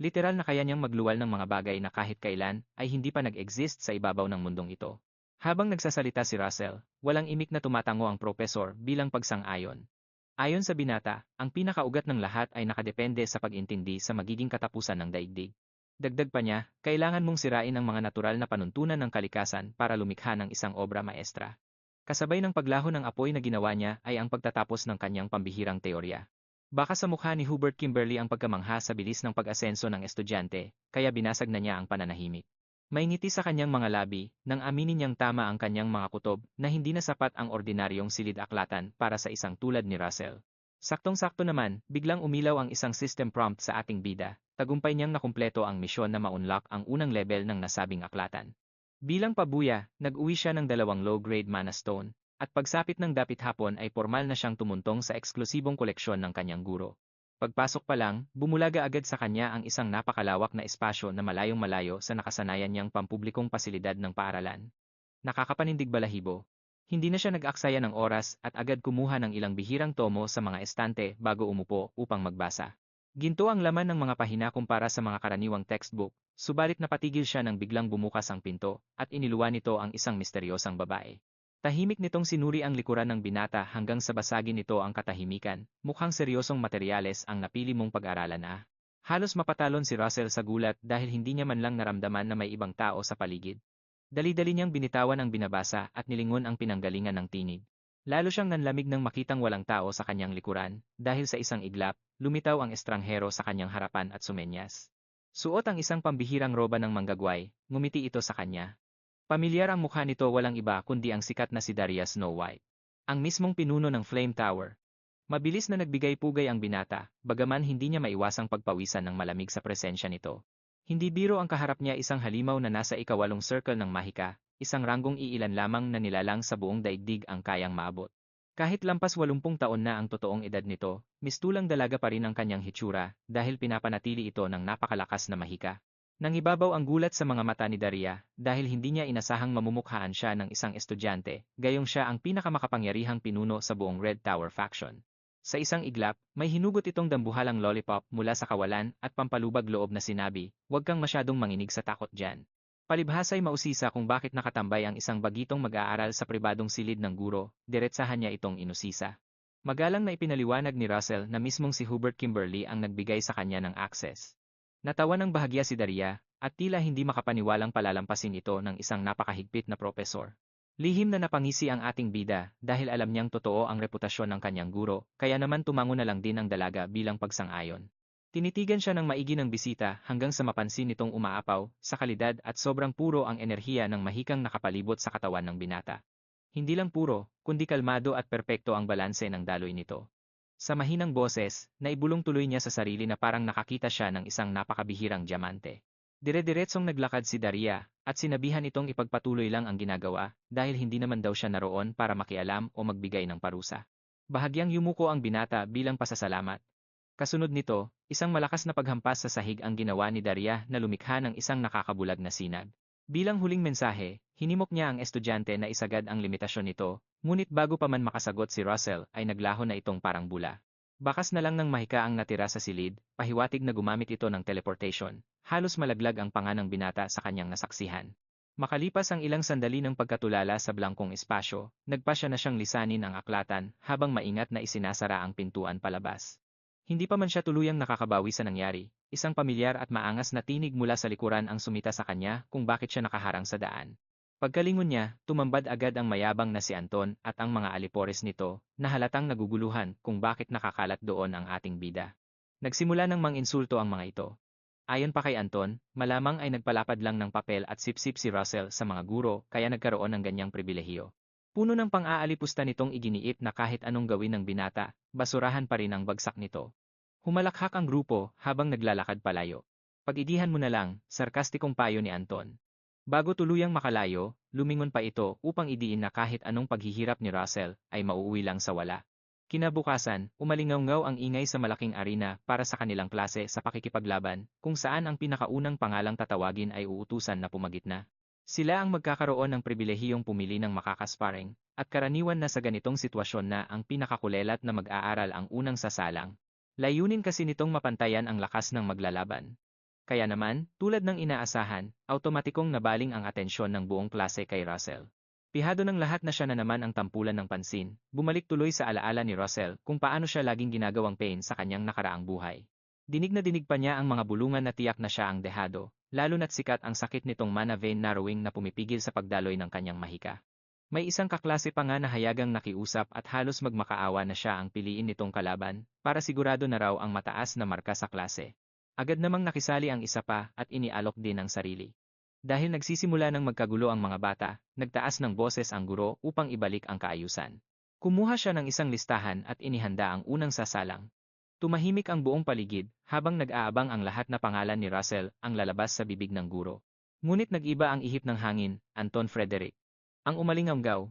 literal na kaya niyang magluwal ng mga bagay na kahit kailan ay hindi pa nag-exist sa ibabaw ng mundong ito. Habang nagsasalita si Russell, walang imik na tumatango ang propesor bilang pagsang-ayon. Ayon sa binata, ang pinakaugat ng lahat ay nakadepende sa pag-intindi sa magiging katapusan ng daigdig. Dagdag pa niya, kailangan mong sirain ang mga natural na panuntunan ng kalikasan para lumikha ng isang obra maestra. Kasabay ng paglaho ng apoy na ginawa niya ay ang pagtatapos ng kanyang pambihirang teorya. Baka sa mukha ni Hubert Kimberly ang pagkamangha sa bilis ng pag-asenso ng estudyante, kaya binasag na niya ang pananahimik. May ngiti sa kanyang mga labi, nang aminin niyang tama ang kanyang mga kutob na hindi na sapat ang ordinaryong silid-aklatan para sa isang tulad ni Russell. Saktong-sakto naman, biglang umilaw ang isang system prompt sa ating bida, tagumpay niyang nakumpleto ang misyon na ma-unlock ang unang level ng nasabing aklatan. Bilang pabuya, nag-uwi siya ng 2 low-grade mana stone, at pagsapit ng dapit hapon ay formal na siyang tumuntong sa eksklusibong koleksyon ng kanyang guro. Pagpasok pa lang, bumulaga agad sa kanya ang isang napakalawak na espasyo na malayong-malayo sa nakasanayan niyang pampublikong pasilidad ng paaralan. Nakakapanindig balahibo. Hindi na siya nag-aksaya ng oras at agad kumuha ng ilang bihirang tomo sa mga estante bago umupo upang magbasa. Ginto ang laman ng mga pahina kumpara sa mga karaniwang textbook, subalit napatigil siya nang biglang bumukas ang pinto at iniluwa nito ang isang misteryosang babae. Tahimik nitong sinuri ang likuran ng binata hanggang sa basagin nito ang katahimikan, mukhang seryosong materyales ang napili mong pag-aralan . Halos mapatalon si Russell sa gulat dahil hindi niya man lang naramdaman na may ibang tao sa paligid. Dali-dali niyang binitawan ang binabasa at nilingon ang pinanggalingan ng tinig. Lalo siyang nanlamig nang makitang walang tao sa kanyang likuran, dahil sa isang iglap, lumitaw ang estranghero sa kanyang harapan at sumenyas. Suot ang isang pambihirang roba ng manggagway, ngumiti ito sa kanya. Pamilyar ang mukha nito, walang iba kundi ang sikat na si Darius Snow White. Ang mismong pinuno ng Flame Tower. Mabilis na nagbigay-pugay ang binata, bagaman hindi niya maiwasang pagpawisan ng malamig sa presensya nito. Hindi biro ang kaharap niya, isang halimaw na nasa ikawalong circle ng mahika, isang ranggong iilan lamang na nilalang sa buong daigdig ang kayang maabot. Kahit lampas 80 taon na ang totoong edad nito, mistulang dalaga pa rin ang kanyang hitsura dahil pinapanatili ito ng napakalakas na mahika. Nangibabaw ang gulat sa mga mata ni Daria dahil hindi niya inasahang mamumukhaan siya ng isang estudyante, gayong siya ang pinakamakapangyarihang pinuno sa buong Red Tower faction. Sa isang iglap, may hinugot itong dambuhalang lollipop mula sa kawalan at pampalubag loob na sinabi, "Huwag kang masyadong manginig sa takot dyan." Palibhasa'y mausisa kung bakit nakatambay ang isang bagitong mag-aaral sa pribadong silid ng guro, diretsahan niya itong inusisa. Magalang na ipinaliwanag ni Russell na mismong si Hubert Kimberly ang nagbigay sa kanya ng access. Natawa ng bahagya si Daria, at tila hindi makapaniwalang palalampasin ito ng isang napakahigpit na propesor. Lihim na napangisi ang ating bida dahil alam niyang totoo ang reputasyon ng kanyang guro, kaya naman tumango na lang din ang dalaga bilang pagsang-ayon. Tinitigan siya ng maigi ng bisita hanggang sa mapansin nitong umaapaw sa kalidad at sobrang puro ang enerhiya ng mahikang nakapalibot sa katawan ng binata. Hindi lang puro, kundi kalmado at perpekto ang balanse ng daloy nito. Sa mahinang boses, naibulong tuloy niya sa sarili na parang nakakita siya ng isang napakabihirang diamante. Dire-diretsong naglakad si Daria, at sinabihan itong ipagpatuloy lang ang ginagawa, dahil hindi naman daw siya naroon para makialam o magbigay ng parusa. Bahagyang yumuko ang binata bilang pasasalamat. Kasunod nito, isang malakas na paghampas sa sahig ang ginawa ni Daria na lumikha ng isang nakakabulag na sinag. Bilang huling mensahe, hinimok niya ang estudyante na isagad ang limitasyon nito, ngunit bago pa man makasagot si Russell ay naglaho na itong parang bula. Bakas na lang ng mahika ang natira sa silid, pahiwatig na gumamit ito ng teleportation. Halos malaglag ang panga ng binata sa kanyang nasaksihan. Makalipas ang ilang sandali ng pagkatulala sa blangkong espasyo, nagpasya na siyang lisanin ang aklatan habang maingat na isinasara ang pintuan palabas. Hindi pa man siya tuluyang nakakabawi sa nangyari, isang pamilyar at maangas na tinig mula sa likuran ang sumita sa kanya kung bakit siya nakaharang sa daan. Pagkalingon niya, tumambad agad ang mayabang na si Anton at ang mga alipores nito na halatang naguguluhan kung bakit nakakalat doon ang ating bida. Nagsimula ng manginsulto ang mga ito. Ayon pa kay Anton, malamang ay nagpalapad lang ng papel at sipsip si Russell sa mga guro kaya nagkaroon ng ganyang pribilehiyo. Puno ng pang-aalipusta nitong iginiit na kahit anong gawin ng binata, basurahan pa rin ang bagsak nito. Humalakhak ang grupo habang naglalakad palayo. Pag-idihan mo na lang, sarkastikong payo ni Anton. Bago tuluyang makalayo, lumingon pa ito upang idiin na kahit anong paghihirap ni Russell ay mauuwi lang sa wala. Kinabukasan, umalingaw-ngaw ang ingay sa malaking arena para sa kanilang klase sa pakikipaglaban, kung saan ang pinakaunang pangalang tatawagin ay uutusan na pumagitna. Sila ang magkakaroon ng pribilehiyong pumili ng makakasparing, at karaniwan na sa ganitong sitwasyon na ang pinakakulelat na mag-aaral ang unang sasalang. Layunin kasi nitong mapantayan ang lakas ng maglalaban. Kaya naman, tulad ng inaasahan, automatikong nabaling ang atensyon ng buong klase kay Russell. Pihado ng lahat na siya na naman ang tampulan ng pansin, bumalik tuloy sa alaala ni Russell kung paano siya laging ginagawang pain sa kanyang nakaraang buhay. Dinig na dinig pa niya ang mga bulungan na tiyak na siya ang dehado, lalo na't sikat ang sakit nitong mana vein narrowing na pumipigil sa pagdaloy ng kanyang mahika. May isang kaklase pa nga na hayagang nakiusap at halos magmakaawa na siya ang piliin nitong kalaban, para sigurado na raw ang mataas na marka sa klase. Agad namang nakisali ang isa pa at inialok din ang sarili. Dahil nagsisimula ng magkagulo ang mga bata, nagtaas ng boses ang guro upang ibalik ang kaayusan. Kumuha siya ng isang listahan at inihanda ang unang sasalang. Tumahimik ang buong paligid habang nag-aabang ang lahat na pangalan ni Russell ang lalabas sa bibig ng guro. Ngunit nag-iba ang ihip ng hangin, Anton Frederick. Ang umalinganggaw.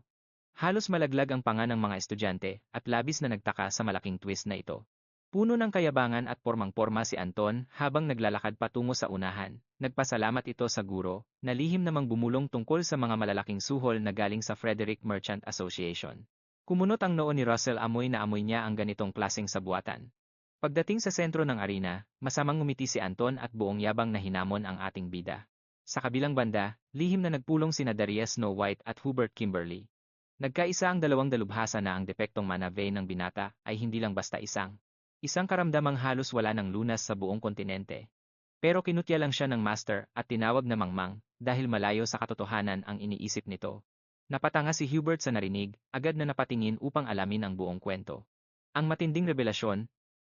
Halos malaglag ang panga ng mga estudyante at labis na nagtaka sa malaking twist na ito. Puno ng kayabangan at pormang-porma si Anton habang naglalakad patungo sa unahan. Nagpasalamat ito sa guro, na lihim namang bumulong tungkol sa mga malalaking suhol na galing sa Frederick Merchant Association. Kumunot ang noo ni Russell, amoy na amoy niya ang ganitong klaseng sabuatan. Pagdating sa sentro ng arena, masamang ngumiti si Anton at buong yabang na hinamon ang ating bida. Sa kabilang banda, lihim na nagpulong sina Daria Snow White at Hubert Kimberly. Nagkaisa ang dalawang dalubhasa na ang depektong mana vein ng binata ay hindi lang basta isang karamdamang halos wala ng lunas sa buong kontinente. Pero kinutya lang siya ng master at tinawag na mangmang dahil malayo sa katotohanan ang iniisip nito. Napatanga si Hubert sa narinig, agad na napatingin upang alamin ang buong kwento. Ang matinding revelasyon,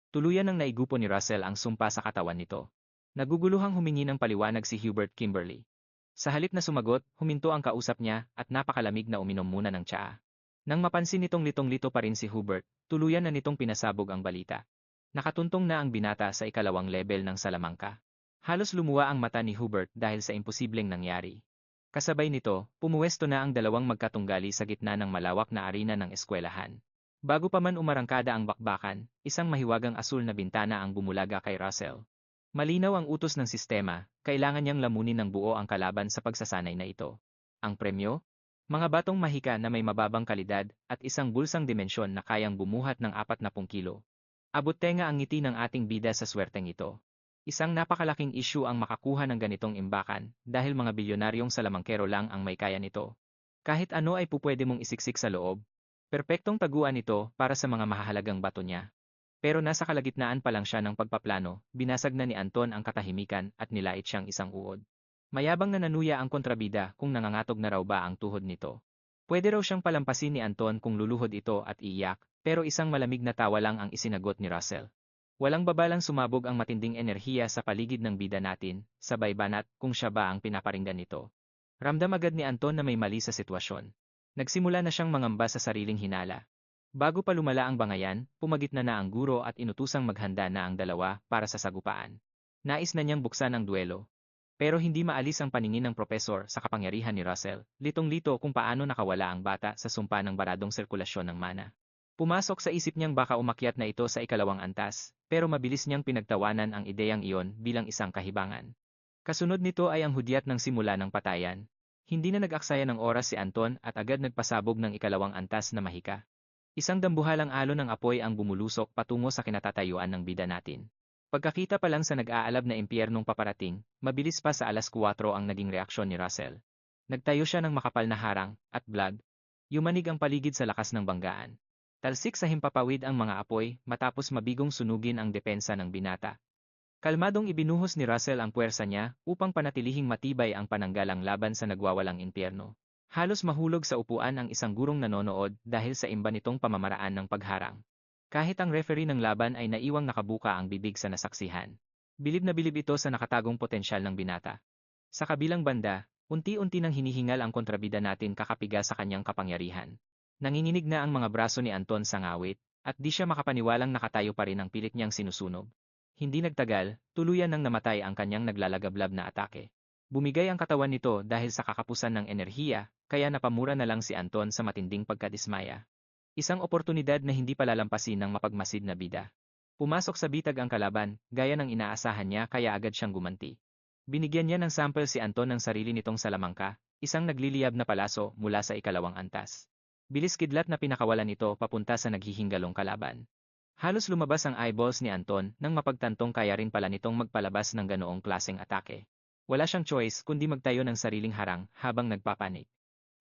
tuluyan ng naigupo ni Russell ang sumpa sa katawan nito. Naguguluhang humingi ng paliwanag si Hubert Kimberly. Sa halip na sumagot, huminto ang kausap niya at napakalamig na uminom muna ng tsaa. Nang mapansin nitong litong-lito pa rin si Hubert, tuluyan na nitong pinasabog ang balita. Nakatuntong na ang binata sa ikalawang level ng salamangka. Halos lumuwa ang mata ni Hubert dahil sa imposibleng nangyari. Kasabay nito, pumuwesto na ang dalawang magkatunggali sa gitna ng malawak na arena ng eskwelahan. Bago pa man umarangkada ang bakbakan, isang mahiwagang asul na bintana ang bumulaga kay Russell. Malinaw ang utos ng sistema, kailangan niyang lamunin ng buo ang kalaban sa pagsasanay na ito. Ang premyo? Mga batong mahika na may mababang kalidad at isang bulsang dimensyon na kayang bumuhat ng 40 kilo. Abot tenga ang ngiti ng ating bida sa swerteng ito. Isang napakalaking issue ang makakuha ng ganitong imbakan dahil mga bilyonaryong salamangkero lang ang may kaya nito. Kahit ano ay pupwede mong isiksik sa loob. Perpektong taguan ito para sa mga mahahalagang bato niya. Pero nasa kalagitnaan pa lang siya ng pagpaplano, binasag na ni Anton ang katahimikan at nilait siyang isang uod. Mayabang na nanuya ang kontrabida kung nangangatog na raw ba ang tuhod nito. Pwede raw siyang palampasin ni Anton kung luluhod ito at iiyak, pero isang malamig na tawa lang ang isinagot ni Russell. Walang babalang sumabog ang matinding enerhiya sa paligid ng bida natin, sabay banat kung siya ba ang pinaparinggan nito. Ramdam agad ni Anton na may mali sa sitwasyon. Nagsimula na siyang mangamba sa sariling hinala. Bago pa lumala ang bangayan, pumagitna na ang guro at inutusang maghanda na ang dalawa para sa sagupaan. Nais na niyang buksan ang duelo. Pero hindi maalis ang paningin ng propesor sa kapangyarihan ni Russell, litong-lito kung paano nakawala ang bata sa sumpa ng baradong sirkulasyon ng mana. Pumasok sa isip niyang baka umakyat na ito sa ikalawang antas, pero mabilis niyang pinagtawanan ang ideyang iyon bilang isang kahibangan. Kasunod nito ay ang hudyat ng simula ng patayan. Hindi na nag-aksaya ng oras si Anton at agad nagpasabog ng ikalawang antas na mahika. Isang dambuhalang alon ng apoy ang bumulusok patungo sa kinatatayuan ng bida natin. Pagkakita pa lang sa nag-aalab na impyernong paparating, mabilis pa sa 4:00 ang naging reaksyon ni Russell. Nagtayo siya ng makapal na harang, at blag. Yumanig ang paligid sa lakas ng banggaan. Talsik sa himpapawid ang mga apoy matapos mabigong sunugin ang depensa ng binata. Kalmadong ibinuhos ni Russell ang puwersa niya upang panatilihing matibay ang pananggalang laban sa nagwawalang impyerno. Halos mahulog sa upuan ang isang gurong nanonood dahil sa imba nitong pamamaraan ng pagharang. Kahit ang referee ng laban ay naiwang nakabuka ang bibig sa nasaksihan. Bilib na bilib ito sa nakatagong potensyal ng binata. Sa kabilang banda, unti-unti nang hinihingal ang kontrabida natin kakapiga sa kanyang kapangyarihan. Nanginginig na ang mga braso ni Anton sa ngawit, at di siya makapaniwalang nakatayo pa rin ang pilit niyang sinusunog. Hindi nagtagal, tuluyan nang namatay ang kanyang naglalagablab na atake. Bumigay ang katawan nito dahil sa kakapusan ng enerhiya, kaya napamura na lang si Anton sa matinding pagkadismaya. Isang oportunidad na hindi palalampasin ng mapagmasid na bida. Pumasok sa bitag ang kalaban, gaya ng inaasahan niya kaya agad siyang gumanti. Binigyan niya ng sample si Anton ng sarili nitong salamangka, isang nagliliyab na palaso mula sa ikalawang antas. Bilis kidlat na pinakawalan ito papunta sa naghihinggalong kalaban. Halos lumabas ang eyeballs ni Anton nang mapagtantong kaya rin pala nitong magpalabas ng ganoong klaseng atake. Wala siyang choice kundi magtayo ng sariling harang habang nagpapanik.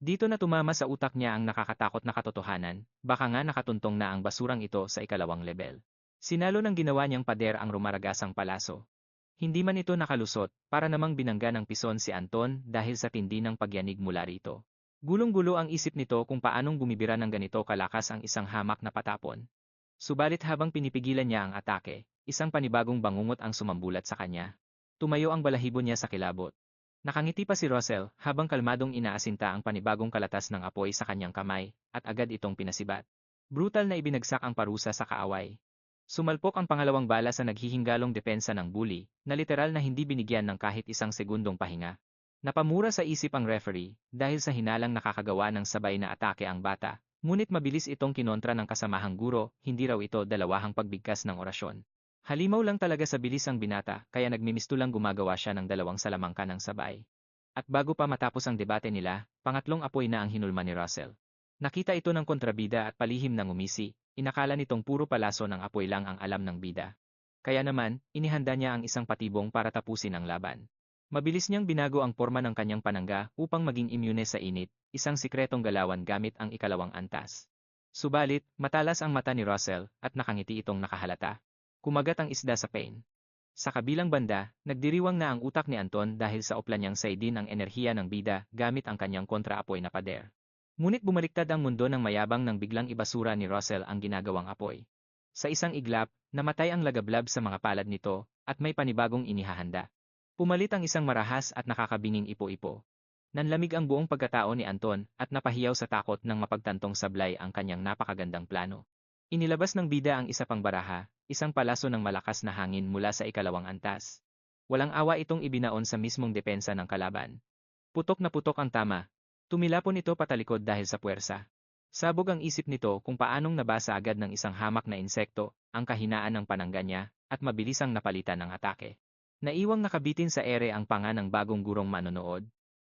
Dito na tumama sa utak niya ang nakakatakot na katotohanan, baka nga nakatuntong na ang basurang ito sa ikalawang level. Sinalo ng ginawa niyang pader ang rumaragasang palaso. Hindi man ito nakalusot, para namang binangga ng pison si Anton dahil sa tindi ng pagyanig mula rito. Gulong-gulo ang isip nito kung paanong bumibira ng ganito kalakas ang isang hamak na patapon. Subalit habang pinipigilan niya ang atake, isang panibagong bangungot ang sumambulat sa kanya. Tumayo ang balahibo niya sa kilabot. Nakangiti pa si Russell habang kalmadong inaasinta ang panibagong kalatas ng apoy sa kanyang kamay, at agad itong pinasibat. Brutal na ibinagsak ang parusa sa kaaway. Sumalpok ang pangalawang bala sa naghihinggalong depensa ng bully, na literal na hindi binigyan ng kahit isang segundong pahinga. Napamura sa isip ang referee, dahil sa hinalang nakakagawa ng sabay na atake ang bata, ngunit mabilis itong kinontra ng kasamahang guro, hindi raw ito dalawahang pagbigkas ng orasyon. Halimaw lang talaga sa bilis ang binata, kaya nagmimistulang gumagawa siya ng dalawang salamangka ng sabay. At bago pa matapos ang debate nila, pangatlong apoy na ang hinulma ni Russell. Nakita ito ng kontrabida at palihim ng umisi, inakala nitong puro palaso ng apoy lang ang alam ng bida. Kaya naman, inihanda niya ang isang patibong para tapusin ang laban. Mabilis niyang binago ang porma ng kanyang panangga upang maging immune sa init, isang sikretong galawan gamit ang ikalawang antas. Subalit, matalas ang mata ni Russell at nakangiti itong nakahalata. Kumagat ang isda sa pain. Sa kabilang banda, nagdiriwang na ang utak ni Anton dahil sa opla niyang saydin ang enerhiya ng bida gamit ang kanyang kontra-apoy na pader. Ngunit bumaliktad ang mundo ng mayabang nang biglang ibasura ni Russell ang ginagawang apoy. Sa isang iglap, namatay ang lagablab sa mga palad nito, at may panibagong inihahanda. Pumalit ang isang marahas at nakakabinging ipo-ipo. Nanlamig ang buong pagkatao ni Anton at napahiyaw sa takot nang mapagtantong sablay ang kanyang napakagandang plano. Inilabas ng bida ang isa pang baraha, isang palaso ng malakas na hangin mula sa ikalawang antas. Walang awa itong ibinaon sa mismong depensa ng kalaban. Putok na putok ang tama. Tumilapon ito patalikod dahil sa puwersa. Sabog ang isip nito kung paanong nabasa agad ng isang hamak na insekto, ang kahinaan ng panangga niya, at mabilisang napalitan ng atake. Naiwang nakabitin sa ere ang panga ng bagong gurong manonood.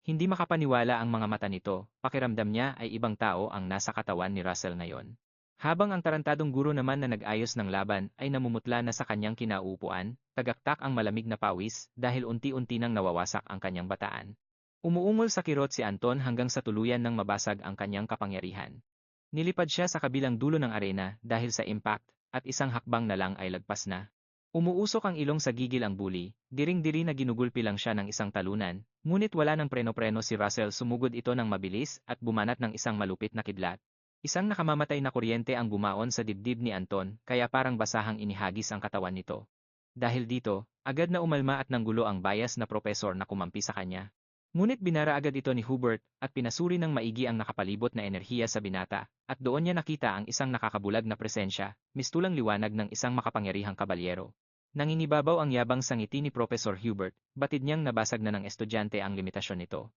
Hindi makapaniwala ang mga mata nito, pakiramdam niya ay ibang tao ang nasa katawan ni Russell ngayon. Habang ang tarantadong guro naman na nag-ayos ng laban ay namumutla na sa kanyang kinauupuan, tagaktak ang malamig na pawis dahil unti-unti nang nawawasak ang kanyang bataan. Umuungol sa kirot si Anton hanggang sa tuluyan nang mabasag ang kanyang kapangyarihan. Nilipad siya sa kabilang dulo ng arena dahil sa impact, at isang hakbang na lang ay lagpas na. Umuusok ang ilong sa gigil ang bully, diring-diri na ginugulpi lang siya ng isang talunan, ngunit wala ng preno-preno si Russell, sumugod ito ng mabilis at bumanat ng isang malupit na kidlat. Isang nakamamatay na kuryente ang bumaon sa dibdib ni Anton, kaya parang basahang inihagis ang katawan nito. Dahil dito, agad na umalma at nanggulo ang bias na propesor na kumampi sa kanya. Ngunit binara agad ito ni Hubert at pinasuri ng maigi ang nakapalibot na enerhiya sa binata, at doon niya nakita ang isang nakakabulag na presensya, mistulang liwanag ng isang makapangyarihang kabalyero. Nanginibabaw ang yabang sa ngiti ni Professor Hubert, batid niyang nabasag na ng estudyante ang limitasyon nito.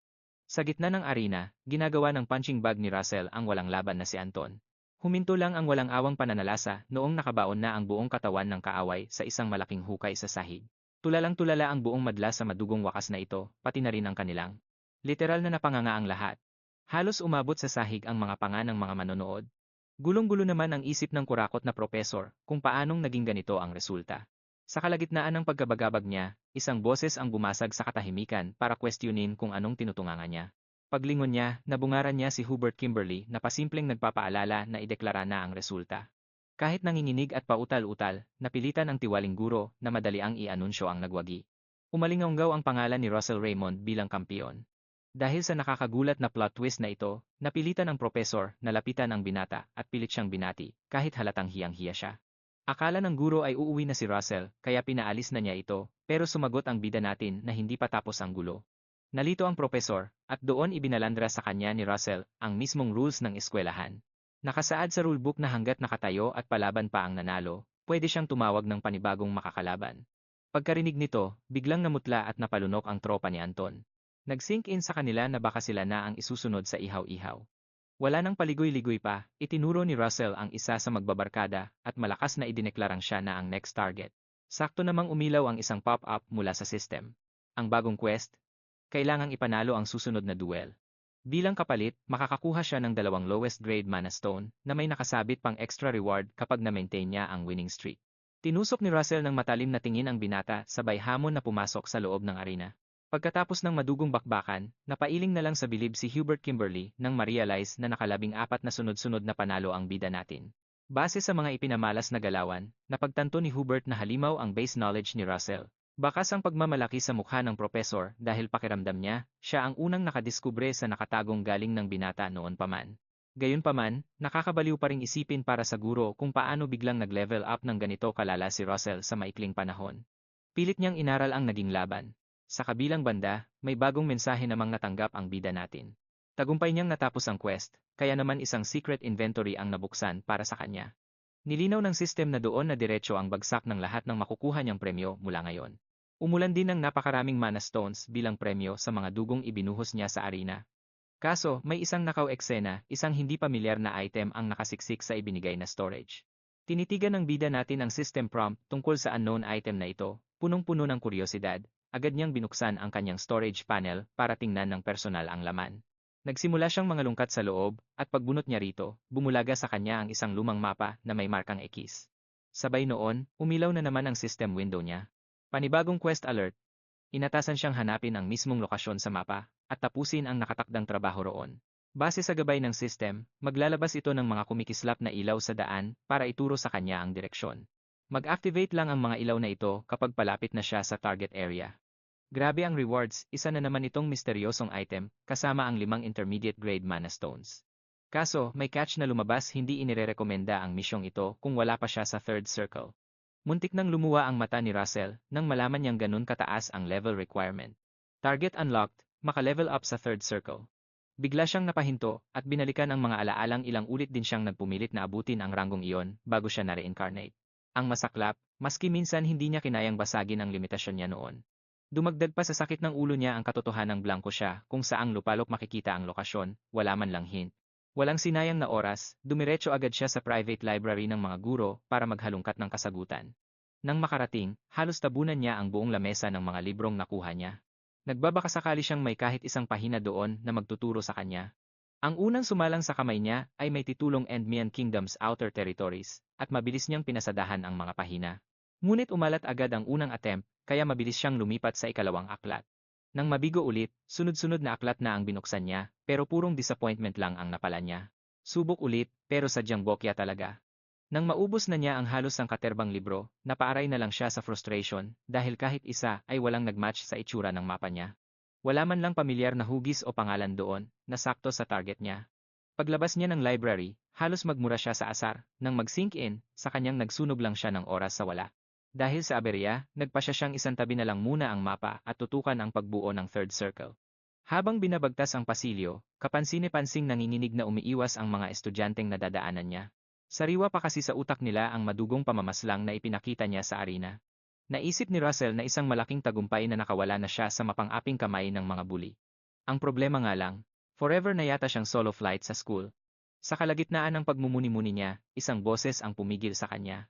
Sa gitna ng arena, ginagawa ng punching bag ni Russell ang walang laban na si Anton. Huminto lang ang walang awang pananalasa noong nakabaon na ang buong katawan ng kaaway sa isang malaking hukay sa sahig. Tulalang-tulala ang buong madla sa madugong wakas na ito, pati na rin ang kanilang. Literal na napanganga ang lahat. Halos umabot sa sahig ang mga panga ng mga manonood. Gulong-gulo naman ang isip ng kurakot na propesor kung paanong naging ganito ang resulta. Sa kalagitnaan ng pagkabagabag niya, isang boses ang bumasag sa katahimikan para questionin kung anong tinutunganga niya. Paglingon niya, nabungaran niya si Hubert Kimberly na pasimpleng nagpapaalala na ideklara na ang resulta. Kahit nanginginig at pautal-utal, napilitan ang tiwaling guro na madali ang i-anunsyo ang nagwagi. Umalingaunggaw ang pangalan ni Russell Raymond bilang kampiyon. Dahil sa nakakagulat na plot twist na ito, napilitan ang propesor na lapitan ang binata at pilit siyang binati kahit halatang hiyang-hiya siya. Akala ng guro ay uuwi na si Russell kaya pinaalis na niya ito, pero sumagot ang bida natin na hindi pa tapos ang gulo. Nalito ang propesor at doon ibinalandra sa kanya ni Russell ang mismong rules ng eskwelahan. Nakasaad sa rulebook na hanggat nakatayo at palaban pa ang nanalo, pwede siyang tumawag ng panibagong makakalaban. Pagkarinig nito, biglang namutla at napalunok ang tropa ni Anton. Nag-sink in sa kanila na baka sila na ang isusunod sa ihaw-ihaw. Wala nang paligoy-ligoy pa, itinuro ni Russell ang isa sa magbabarkada at malakas na idineklarang siya na ang next target. Sakto namang umilaw ang isang pop-up mula sa system. Ang bagong quest, kailangang ipanalo ang susunod na duel. Bilang kapalit, makakakuha siya ng 2 lowest grade mana stone na may nakasabit pang extra reward kapag na-maintain niya ang winning streak. Tinusok ni Russell ng matalim na tingin ang binata sabay hamon na pumasok sa loob ng arena. Pagkatapos ng madugong bakbakan, napailing na lang sa bilib si Hubert Kimberly nang ma-realize na nakalabing-4 na sunod-sunod na panalo ang bida natin. Base sa mga ipinamalas na galawan, napagtanto ni Hubert na halimaw ang base knowledge ni Russell. Bakas ang pagmamalaki sa mukha ng propesor dahil pakiramdam niya, siya ang unang nakadiskubre sa nakatagong galing ng binata noon pa man. Gayunpaman, nakakabaliw pa ring isipin para sa guro kung paano biglang nag-level up ng ganito kalala si Russell sa maikling panahon. Pilit niyang inaral ang naging laban. Sa kabilang banda, may bagong mensahe namang natanggap ang bida natin. Tagumpay niyang natapos ang quest, kaya naman isang secret inventory ang nabuksan para sa kanya. Nilinaw ng system na doon na diretso ang bagsak ng lahat ng makukuha niyang premyo mula ngayon. Umulan din ng napakaraming mana stones bilang premyo sa mga dugong ibinuhos niya sa arena. Kaso, may isang nakaw eksena, isang hindi pamilyar na item ang nakasiksik sa ibinigay na storage. Tinitigan ng bida natin ang system prompt tungkol sa unknown item na ito, punong-puno ng kuryosidad. Agad niyang binuksan ang kanyang storage panel para tingnan ng personal ang laman. Nagsimula siyang mangalungkat sa loob, at pagbunot niya rito, bumulaga sa kanya ang isang lumang mapa na may markang X. Sabay noon, umilaw na naman ang system window niya. Panibagong quest alert. Inatasan siyang hanapin ang mismong lokasyon sa mapa, at tapusin ang nakatakdang trabaho roon. Base sa gabay ng system, maglalabas ito ng mga kumikislap na ilaw sa daan para ituro sa kanya ang direksyon. Mag-activate lang ang mga ilaw na ito kapag palapit na siya sa target area. Grabe ang rewards, isa na naman itong misteryosong item, kasama ang 5 intermediate grade mana stones. Kaso, may catch na lumabas, hindi inirerekomenda ang misyong ito kung wala pa siya sa third circle. Muntik nang lumuwa ang mata ni Russell nang malaman niyang ganun kataas ang level requirement. Target unlocked, maka-level up sa third circle. Bigla siyang napahinto at binalikan ang mga alaalang ilang ulit din siyang nagpumilit na abutin ang ranggong iyon bago siya na-reincarnate. Ang masaklap, maski minsan hindi niya kinayang basagin ang limitasyon niya noon. Dumagdag pa sa sakit ng ulo niya ang katotohanang blanko siya kung saang lupalop makikita ang lokasyon, wala man lang hint. Walang sinayang na oras, dumiretso agad siya sa private library ng mga guro para maghalungkat ng kasagutan. Nang makarating, halos tabunan niya ang buong lamesa ng mga librong nakuha niya. Nagbabakasakali siyang may kahit isang pahina doon na magtuturo sa kanya. Ang unang sumalang sa kamay niya ay may titulong Endmian Kingdom's Outer Territories, at mabilis niyang pinasadahan ang mga pahina. Ngunit umalat agad ang unang attempt, kaya mabilis siyang lumipat sa ikalawang aklat. Nang mabigo ulit, sunod-sunod na aklat na ang binuksan niya, pero purong disappointment lang ang napala niya. Subok ulit, pero sadyang bokya talaga. Nang maubos na niya ang halos ang katerbang libro, napaaray na lang siya sa frustration, dahil kahit isa ay walang nagmatch sa itsura ng mapa niya. Wala man lang pamilyar na hugis o pangalan doon, na sakto sa target niya. Paglabas niya ng library, halos magmura siya sa asar, nang mag-sink in, sa kanyang nagsunog lang siya ng oras sa wala. Dahil sa aberya, nagpasya siyang isantabi na lang muna ang mapa at tutukan ang pagbuo ng third circle. Habang binabagtas ang pasilyo, kapansin-pansing nanginginig na umiiwas ang mga estudyanteng nadadaanan niya. Sariwa pa kasi sa utak nila ang madugong pamamaslang na ipinakita niya sa arena. Naisip ni Russell na isang malaking tagumpay na nakawala na siya sa mapang-aping kamay ng mga bully. Ang problema nga lang, forever na yata siyang solo flight sa school. Sa kalagitnaan ng pagmumuni-muni niya, isang boses ang pumigil sa kanya.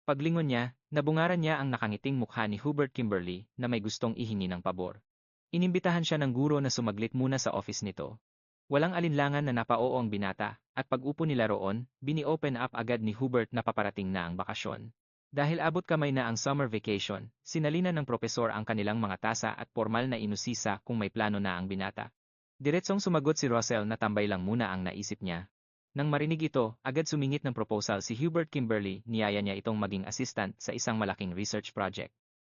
Paglingon niya, nabungaran niya ang nakangiting mukha ni Hubert Kimberly na may gustong ihingi ng pabor. Inimbitahan siya ng guro na sumaglit muna sa office nito. Walang alinlangan na napaoo ang binata, at pag-upo nila roon, bini-open up agad ni Hubert na paparating na ang bakasyon. Dahil abot kamay na ang summer vacation, sinalina ng propesor ang kanilang mga tasa at formal na inusisa kung may plano na ang binata. Diretsong sumagot si Russell na tambay lang muna ang naisip niya. Nang marinig ito, agad sumingit ng proposal si Hubert Kimberly, niyaya niya itong maging assistant sa isang malaking research project.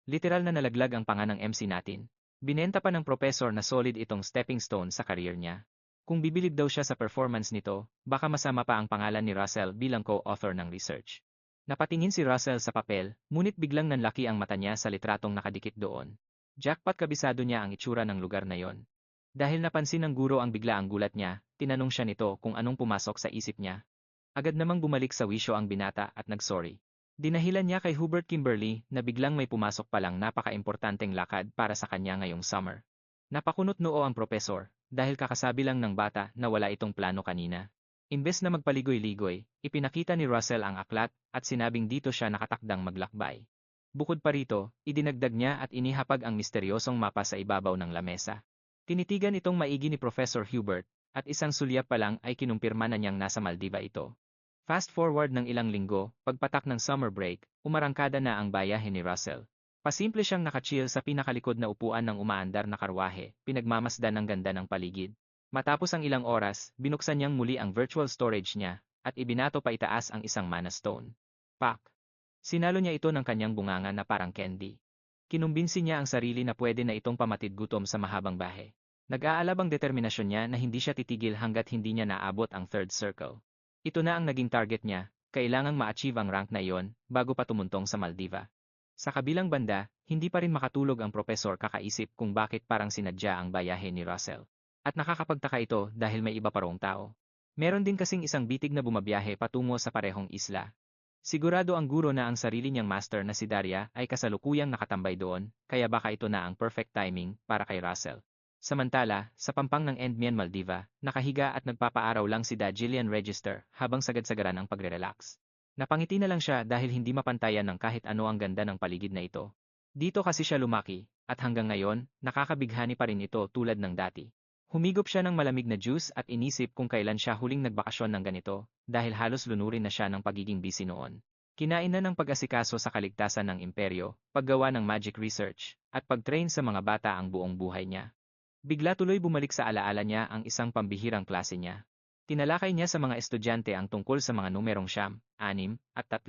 Literal na nalaglag ang panga ng MC natin. Binenta pa ng professor na solid itong stepping stone sa career niya. Kung bibilib daw siya sa performance nito, baka masama pa ang pangalan ni Russell bilang co-author ng research. Napatingin si Russell sa papel, ngunit biglang nanlaki ang mata niya sa litratong nakadikit doon. Jackpot, kabisado niya ang itsura ng lugar na yon. Dahil napansin ng guro ang bigla ang gulat niya, tinanong siya nito kung anong pumasok sa isip niya. Agad namang bumalik sa wisyo ang binata at nagsorry. Dinahilan niya kay Hubert Kimberly na biglang may pumasok palang napaka-importanteng lakad para sa kanya ngayong summer. Napakunot noo ang propesor, dahil kakasabi lang ng bata na wala itong plano kanina. Imbes na magpaligoy-ligoy, ipinakita ni Russell ang aklat at sinabing dito siya nakatakdang maglakbay. Bukod pa rito, idinagdag niya at inihapag ang misteryosong mapa sa ibabaw ng lamesa. Tinitigan itong maigi ni Professor Hubert, at isang sulyap pa lang ay kinumpirma na niyang nasa Maldiva ito. Fast forward ng ilang linggo, pagpatak ng summer break, umarangkada na ang bayahe ni Russell. Pasimple siyang nakachill sa pinakalikod na upuan ng umaandar na karwahe, pinagmamasdan ng ganda ng paligid. Matapos ang ilang oras, binuksan niyang muli ang virtual storage niya, at ibinato pa itaas ang isang mana stone. Pak! Sinalo niya ito ng kanyang bunganga na parang candy. Kinumbinsi niya ang sarili na pwede na itong pamatid gutom sa mahabang bahe. Nag-aalab ang determinasyon niya na hindi siya titigil hanggat hindi niya naabot ang third circle. Ito na ang naging target niya, kailangang ma-achieve ang rank na iyon, bago pa tumuntong sa Maldiva. Sa kabilang banda, hindi pa rin makatulog ang propesor kakaisip kung bakit parang sinadya ang bayahe ni Russell. At nakakapagtaka ito dahil may iba pa rong tao. Meron din kasing isang bitig na bumabiyahe patungo sa parehong isla. Sigurado ang guro na ang sarili niyang master na si Daria ay kasalukuyang nakatambay doon, kaya baka ito na ang perfect timing para kay Russell. Samantala, sa pampang ng Endmian Maldiva, nakahiga at nagpapaaraw lang si Dajillian Register habang sagad-sagaran ang pagre-relax. Napangiti na lang siya dahil hindi mapantayan ng kahit ano ang ganda ng paligid na ito. Dito kasi siya lumaki, at hanggang ngayon, nakakabighani pa rin ito tulad ng dati. Humigop siya ng malamig na juice at inisip kung kailan siya huling nagbakasyon ng ganito, dahil halos lunurin na siya ng pagiging busy noon. Kinain na ng pag-asikaso sa kaligtasan ng imperyo, paggawa ng magic research, at pag-train sa mga bata ang buong buhay niya. Bigla tuloy bumalik sa alaala niya ang isang pambihirang klase niya. Tinalakay niya sa mga estudyante ang tungkol sa mga numerong 9, 6, at 3.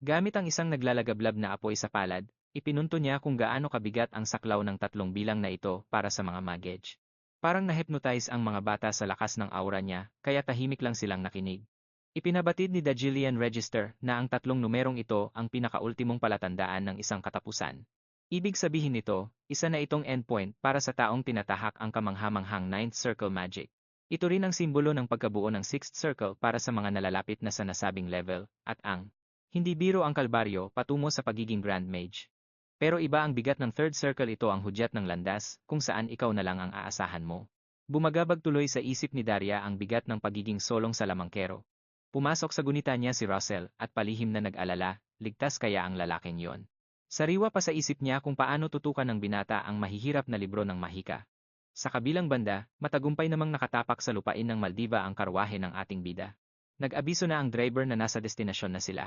Gamit ang isang naglalagablab na apoy sa palad, ipinunto niya kung gaano kabigat ang saklaw ng 3 bilang na ito para sa mga magej. Parang na-hypnotize ang mga bata sa lakas ng aura niya, kaya tahimik lang silang nakinig. Ipinabatid ni Dajillian Register na ang 3 numerong ito ang pinakaultimong palatandaan ng isang katapusan. Ibig sabihin nito, isa na itong endpoint para sa taong tinatahak ang kamanghamanghang 9th circle magic. Ito rin ang simbolo ng pagkabuo ng 6th circle para sa mga nalalapit na sa nasabing level, at ang hindi biro ang kalbaryo patungo sa pagiging Grand Mage. Pero iba ang bigat ng 3rd circle, ito ang hudyat ng landas, kung saan ikaw na lang ang aasahan mo. Bumagabag tuloy sa isip ni Daria ang bigat ng pagiging solong sa lamangkero. Pumasok sa gunita niya si Russell at palihim na nag-alala, ligtas kaya ang lalaking yon. Sariwa pa sa isip niya kung paano tutukan ng binata ang mahihirap na libro ng mahika. Sa kabilang banda, matagumpay namang nakatapak sa lupain ng Maldiva ang karwahe ng ating bida. Nag-abiso na ang driver na nasa destinasyon na sila.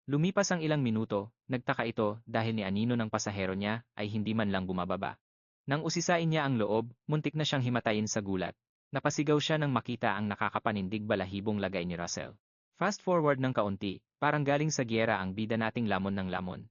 Lumipas ang ilang minuto, nagtaka ito dahil ni anino ng pasahero niya ay hindi man lang bumababa. Nang usisain niya ang loob, muntik na siyang himatayin sa gulat. Napasigaw siya nang makita ang nakakapanindig balahibong lagay ni Russell. Fast forward ng kaunti, parang galing sa giyera ang bida nating lamon ng lamon.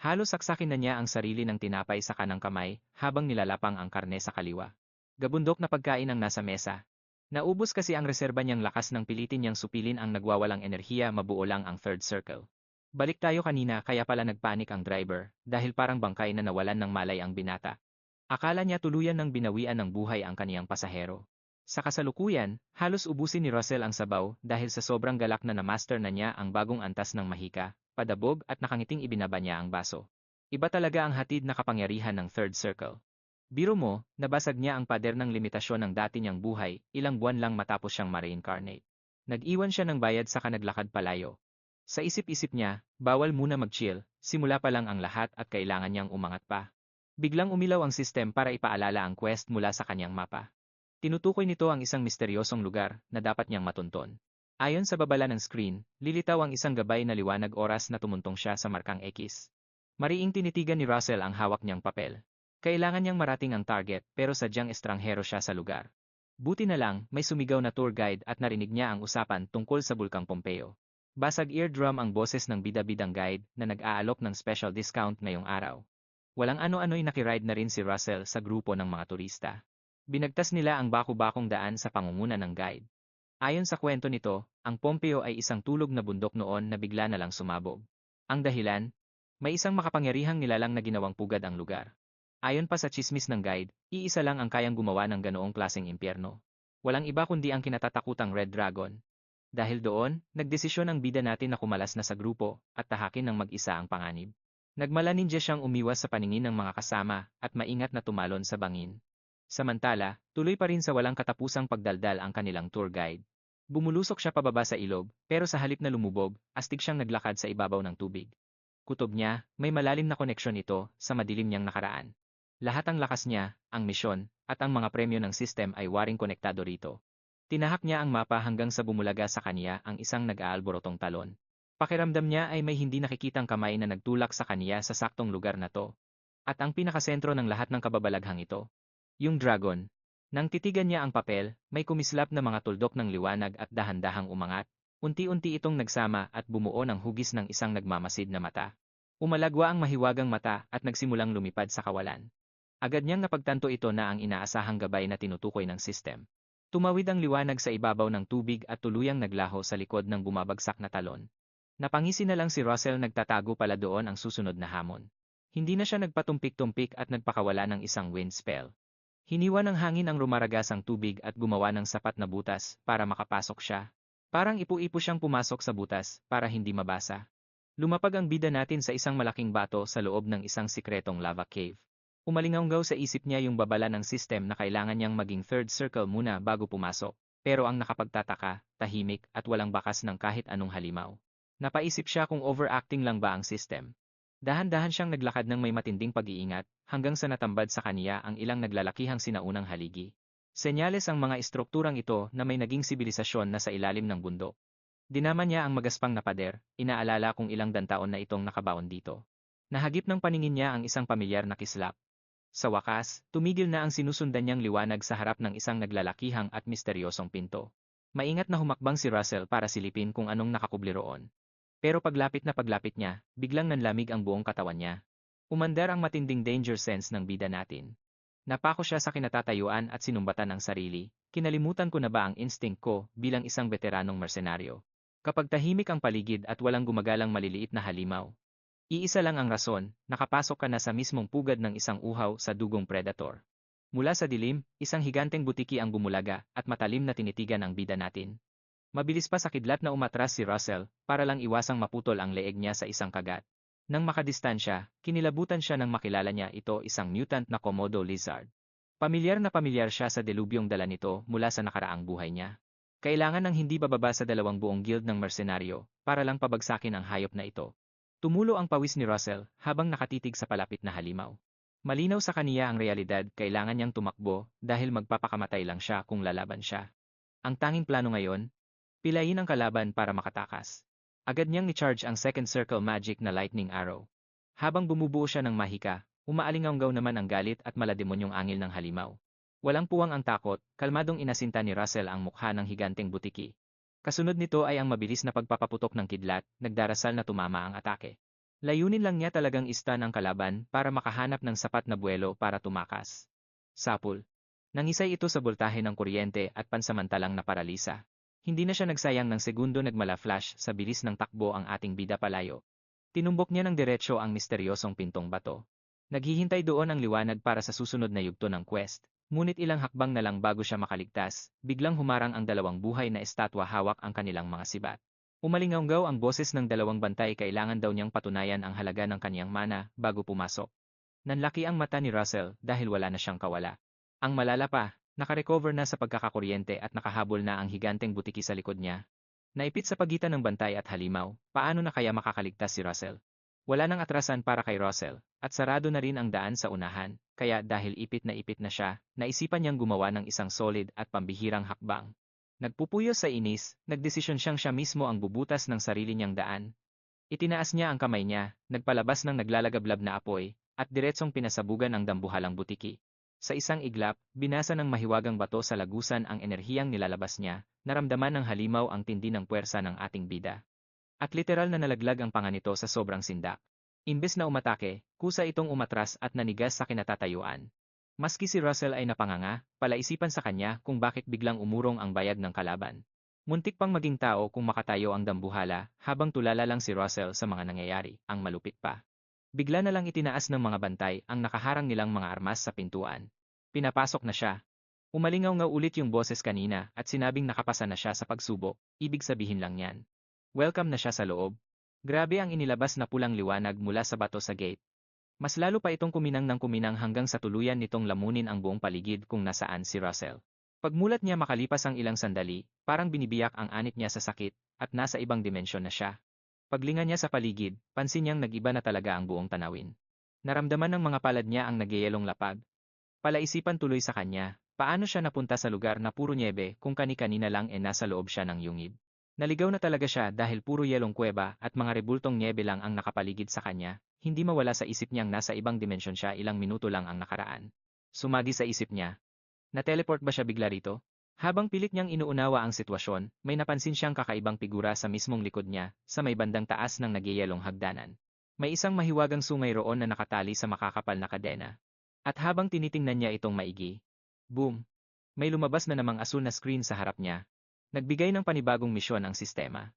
Halos saksakin na niya ang sarili ng tinapay sa kanang kamay habang nilalapang ang karne sa kaliwa. Gabundok na pagkain ang nasa mesa. Naubos kasi ang reserba niyang lakas ng pilitin niyang supilin ang nagwawalang enerhiya, mabuo lang ang 3rd circle. Balik tayo kanina, kaya pala nagpanik ang driver dahil parang bangkay na nawalan ng malay ang binata. Akala niya tuluyan ng binawian ng buhay ang kaniyang pasahero. Sa kasalukuyan, halos ubusin ni Russell ang sabaw dahil sa sobrang galak na na-master na niya ang bagong antas ng mahika, padabog at nakangiting ibinaba niya ang baso. Iba talaga ang hatid na kapangyarihan ng 3rd circle. Biro mo, nabasag niya ang pader ng limitasyon ng dati niyang buhay, ilang buwan lang matapos siyang ma-reincarnate. Nag-iwan siya ng bayad sa naglakad palayo. Sa isip-isip niya, bawal muna mag-chill, simula pa lang ang lahat at kailangan niyang umangat pa. Biglang umilaw ang system para ipaalala ang quest mula sa kanyang mapa. Tinutukoy nito ang isang misteryosong lugar na dapat niyang matunton. Ayon sa babala ng screen, lilitaw ang isang gabay na liwanag oras na tumuntong siya sa markang X. Mariing tinitigan ni Russell ang hawak niyang papel. Kailangan niyang marating ang target pero sadyang estranghero siya sa lugar. Buti na lang, may sumigaw na tour guide at narinig niya ang usapan tungkol sa Bulkang Pompeo. Basag eardrum ang boses ng bida-bidang guide na nag-aalok ng special discount ngayong araw. Walang ano-ano'y nakiride na rin si Russell sa grupo ng mga turista. Binagtas nila ang baku-bakong daan sa pangunguna ng guide. Ayon sa kwento nito, ang Pompeo ay isang tulog na bundok noon na bigla na lang sumabog. Ang dahilan? May isang makapangyarihang nilalang na ginawang pugad ang lugar. Ayon pa sa tsismis ng guide, iisa lang ang kayang gumawa ng ganoong klaseng impyerno. Walang iba kundi ang kinatatakutang Red Dragon. Dahil doon, nagdesisyon ang bida natin na kumalas na sa grupo at tahakin ng mag-isa ang panganib. Nagmala ninja siyang umiwas sa paningin ng mga kasama at maingat na tumalon sa bangin. Samantala, tuloy pa rin sa walang katapusang pagdaldal ang kanilang tour guide. Bumulusok siya pababa sa ilog, pero sa halip na lumubog, astig siyang naglakad sa ibabaw ng tubig. Kutob niya, may malalim na koneksyon ito sa madilim niyang nakaraan. Lahat ang lakas niya, ang misyon, at ang mga premyo ng system ay waring konektado rito. Tinahak niya ang mapa hanggang sa bumulaga sa kaniya ang isang nag-aalborotong talon. Pakiramdam niya ay may hindi nakikitang kamay na nagtulak sa kaniya sa saktong lugar na to. At ang pinakasentro ng lahat ng kababalaghang ito, yung dragon. Nang titigan niya ang papel, may kumislap na mga tuldok ng liwanag at dahan-dahang umangat. Unti-unti itong nagsama at bumuo ng hugis ng isang nagmamasid na mata. Umalagwa ang mahiwagang mata at nagsimulang lumipad sa kawalan. Agad niyang napagtanto ito na ang inaasahang gabay na tinutukoy ng system. Tumawid ang liwanag sa ibabaw ng tubig at tuluyang naglaho sa likod ng bumabagsak na talon. Napangisi na lang si Russell, nagtatago pala doon ang susunod na hamon. Hindi na siya nagpatumpik-tumpik at nagpakawala ng isang wind spell. Hiniwa ng hangin ang rumaragasang tubig at gumawa ng sapat na butas para makapasok siya. Parang ipu-ipo siyang pumasok sa butas para hindi mabasa. Lumapag ang bida natin sa isang malaking bato sa loob ng isang sikretong lava cave. Umalingaw sa isip niya yung babala ng system na kailangan niyang maging third circle muna bago pumasok. Pero ang nakapagtataka, tahimik at walang bakas ng kahit anong halimaw. Napaisip siya kung overacting lang ba ang system. Dahan-dahan siyang naglakad ng may matinding pag-iingat hanggang sa natambad sa kaniya ang ilang naglalakihang sinaunang haligi. Senyales ang mga estrukturang ito na may naging sibilisasyon na sa ilalim ng bundok. Dinama niya ang magaspang na pader, inaalala kung ilang dantaon na itong nakabaon dito. Nahagip ng paningin niya ang isang pamilyar na kislap. Sa wakas, tumigil na ang sinusundan niyang liwanag sa harap ng isang naglalakihang at misteryosong pinto. Maingat na humakbang si Russell para silipin kung anong nakakubli roon. Pero paglapit niya, biglang nanlamig ang buong katawan niya. Umandar ang matinding danger sense ng bida natin. Napako siya sa kinatatayuan at sinumbatan ang sarili. Kinalimutan ko na ba ang instinct ko bilang isang veteranong mersenaryo? Kapag tahimik ang paligid at walang gumagalang maliliit na halimaw, iisa lang ang rason, nakapasok ka na sa mismong pugad ng isang uhaw sa dugong predator. Mula sa dilim, isang higanteng butiki ang bumulaga at matalim na tinitigan ang bida natin. Mabilis pa sa kidlat na umatras si Russell para lang iwasang maputol ang leeg niya sa isang kagat. Nang makadistansya, kinilabutan siya nang makilala niya ito isang mutant na Komodo lizard. Pamilyar na pamilyar siya sa delubyong dala nito mula sa nakaraang buhay niya. Kailangan ng hindi bababa sa 2 buong guild ng mersenaryo para lang pabagsakin ang hayop na ito. Tumulo ang pawis ni Russell habang nakatitig sa palapit na halimaw. Malinaw sa kaniya ang realidad, kailangan niyang tumakbo dahil magpapakamatay lang siya kung lalaban siya. Ang tanging plano ngayon, pilayin ang kalaban para makatakas. Agad niyang ni-charge ang second circle magic na lightning arrow. Habang bumubuo siya ng mahika, umaalinganggaw naman ang galit at malademonyong angil ng halimaw. Walang puwang ang takot, kalmadong inasinta ni Russell ang mukha ng higanteng butiki. Kasunod nito ay ang mabilis na pagpapaputok ng kidlat, nagdarasal na tumama ang atake. Layunin lang niya talagang istan ang kalaban para makahanap ng sapat na buwelo para tumakas. Sapul. Nangisay ito sa boltahe ng kuryente at pansamantalang naparalisa. Hindi na siya nagsayang ng segundo, nagmala-flash sa bilis ng takbo ang ating bida palayo. Tinumbok niya ng diretsyo ang misteryosong pintong bato. Naghihintay doon ang liwanag para sa susunod na yugto ng quest. Ngunit ilang hakbang na lang bago siya makaligtas, biglang humarang ang 2 buhay na estatwa, hawak ang kanilang mga sibat. Umalingaw ang boses ng 2 bantay, kailangan daw niyang patunayan ang halaga ng kaniyang mana bago pumasok. Nanlaki ang mata ni Russell dahil wala na siyang kawala. Ang malala pa, nakarecover na sa pagkakakuryente at nakahabol na ang higanteng butiki sa likod niya. Naipit sa pagitan ng bantay at halimaw, paano na kaya makakaligtas si Russell? Wala nang atrasan para kay Russell, at sarado na rin ang daan sa unahan, kaya dahil ipit na siya, naisipan niyang gumawa ng isang solid at pambihirang hakbang. Nagpupuyo sa inis, nagdesisyon siyang siya mismo ang bubutas ng sarili niyang daan. Itinaas niya ang kamay niya, nagpalabas ng naglalagablab na apoy, at diretsong pinasabugan ang dambuhalang butiki. Sa isang iglap, binasa ng mahiwagang bato sa lagusan ang enerhiyang nilalabas niya, naramdaman ng halimaw ang tindi ng puwersa ng ating bida. At literal na nalaglag ang panga nito sa sobrang sindak. Imbes na umatake, kusa itong umatras at nanigas sa kinatatayuan. Maski si Russell ay napanganga, palaisipan sa kanya kung bakit biglang umurong ang bayag ng kalaban. Muntik pang maging tao kung makatayo ang dambuhala, habang tulala lang si Russell sa mga nangyayari, ang malupit pa. Bigla na lang itinaas ng mga bantay ang nakaharang nilang mga armas sa pintuan. Pinapasok na siya. Umalingaw-ngaw ulit yung boses kanina at sinabing nakapasa na siya sa pagsubok, ibig sabihin lang yan. Welcome na siya sa loob. Grabe ang inilabas na pulang liwanag mula sa bato sa gate. Mas lalo pa itong kuminang ng kuminang hanggang sa tuluyan nitong lamunin ang buong paligid kung nasaan si Russell. Pagmulat niya makalipas ang ilang sandali, parang binibiyak ang anit niya sa sakit, at nasa ibang dimensyon na siya. Paglinga niya sa paligid, pansin niyang nag-iba na talaga ang buong tanawin. Naramdaman ng mga palad niya ang nagyayelong lapag. Palaisipan tuloy sa kanya, paano siya napunta sa lugar na puro niebe kung kani-kanina lang nasa loob siya ng yungib. Naligaw na talaga siya dahil puro yelong kuweba at mga rebultong niebe lang ang nakapaligid sa kanya, hindi mawala sa isip niyang nasa ibang dimensyon siya ilang minuto lang ang nakaraan. Sumagi sa isip niya. Na-teleport ba siya bigla rito? Habang pilit niyang inuunawa ang sitwasyon, may napansin siyang kakaibang figura sa mismong likod niya, sa may bandang taas ng nagyayelong hagdanan. May isang mahiwagang sungay roon na nakatali sa makakapal na kadena. At habang tinitingnan niya itong maigi, boom! May lumabas na namang asul na screen sa harap niya. Nagbigay ng panibagong misyon ang sistema.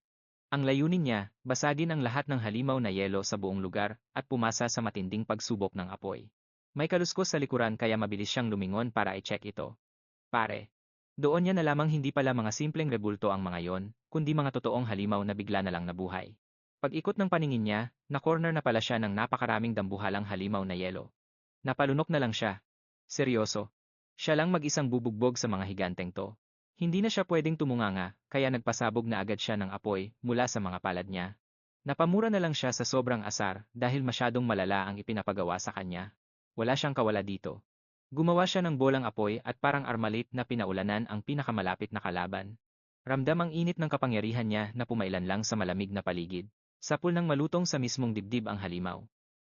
Ang layunin niya, basagin ang lahat ng halimaw na yelo sa buong lugar at pumasa sa matinding pagsubok ng apoy. May kaluskos sa likuran kaya mabilis siyang lumingon para i-check ito. Pare. Doon niya nalamang hindi pala mga simpleng rebulto ang mga yon, kundi mga totoong halimaw na bigla na lang nabuhay. Pag-ikot ng paningin niya, na-corner na pala siya ng napakaraming dambuhalang halimaw na yelo. Napalunok na lang siya. Seryoso. Siya lang mag-isang bubugbog sa mga higanteng to. Hindi na siya pwedeng tumunganga, kaya nagpasabog na agad siya ng apoy mula sa mga palad niya. Napamura na lang siya sa sobrang asar dahil masyadong malala ang ipinapagawa sa kanya. Wala siyang kawala dito. Gumawa siya ng bolang apoy at parang armalit na pinaulanan ang pinakamalapit na kalaban. Ramdam ang init ng kapangyarihan niya na pumailan lang sa malamig na paligid. Sapul ng malutong sa mismong dibdib ang halimaw.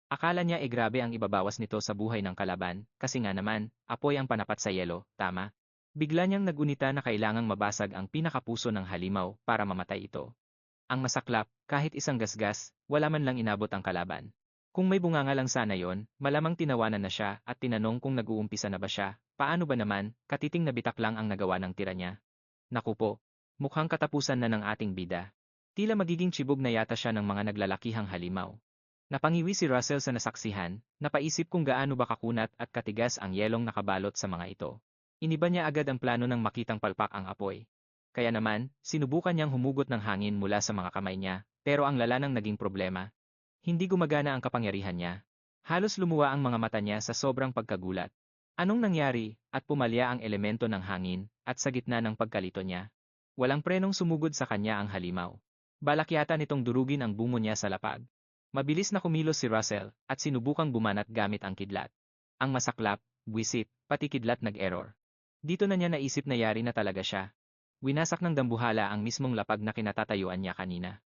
Akala niya grabe ang ibabawas nito sa buhay ng kalaban, kasi nga naman, apoy ang panapat sa yelo, tama? Bigla niyang nagunita na kailangang mabasag ang pinakapuso ng halimaw para mamatay ito. Ang masaklap, kahit isang gasgas, wala man lang inabot ang kalaban. Kung may bunganga lang sana yon, malamang tinawanan na siya at tinanong kung nag-uumpisa na ba siya, paano ba naman, katiting na bitak lang ang nagawa ng tira niya. Naku po, mukhang katapusan na ng ating bida. Tila magiging tsibog na yata siya ng mga naglalakihang halimaw. Napangiwi si Russell sa nasaksihan, napaisip kung gaano ba kakunat at katigas ang yelong nakabalot sa mga ito. Iniba niya agad ang plano ng makitang palpak ang apoy. Kaya naman, sinubukan niyang humugot ng hangin mula sa mga kamay niya, pero ang lala ng naging problema. Hindi gumagana ang kapangyarihan niya. Halos lumuwa ang mga mata niya sa sobrang pagkagulat. Anong nangyari, at pumalya ang elemento ng hangin, at sa gitna ng pagkalito niya. Walang prenong sumugod sa kanya ang halimaw. Balak yata nitong durugin ang bungo niya sa lapag. Mabilis na kumilos si Russell, at sinubukang bumanat gamit ang kidlat. Ang masaklap, buwisit, pati kidlat nag-error. Dito na niya naisip na yari na talaga siya. Winasak ng dambuhala ang mismong lapag na kinatatayuan niya kanina.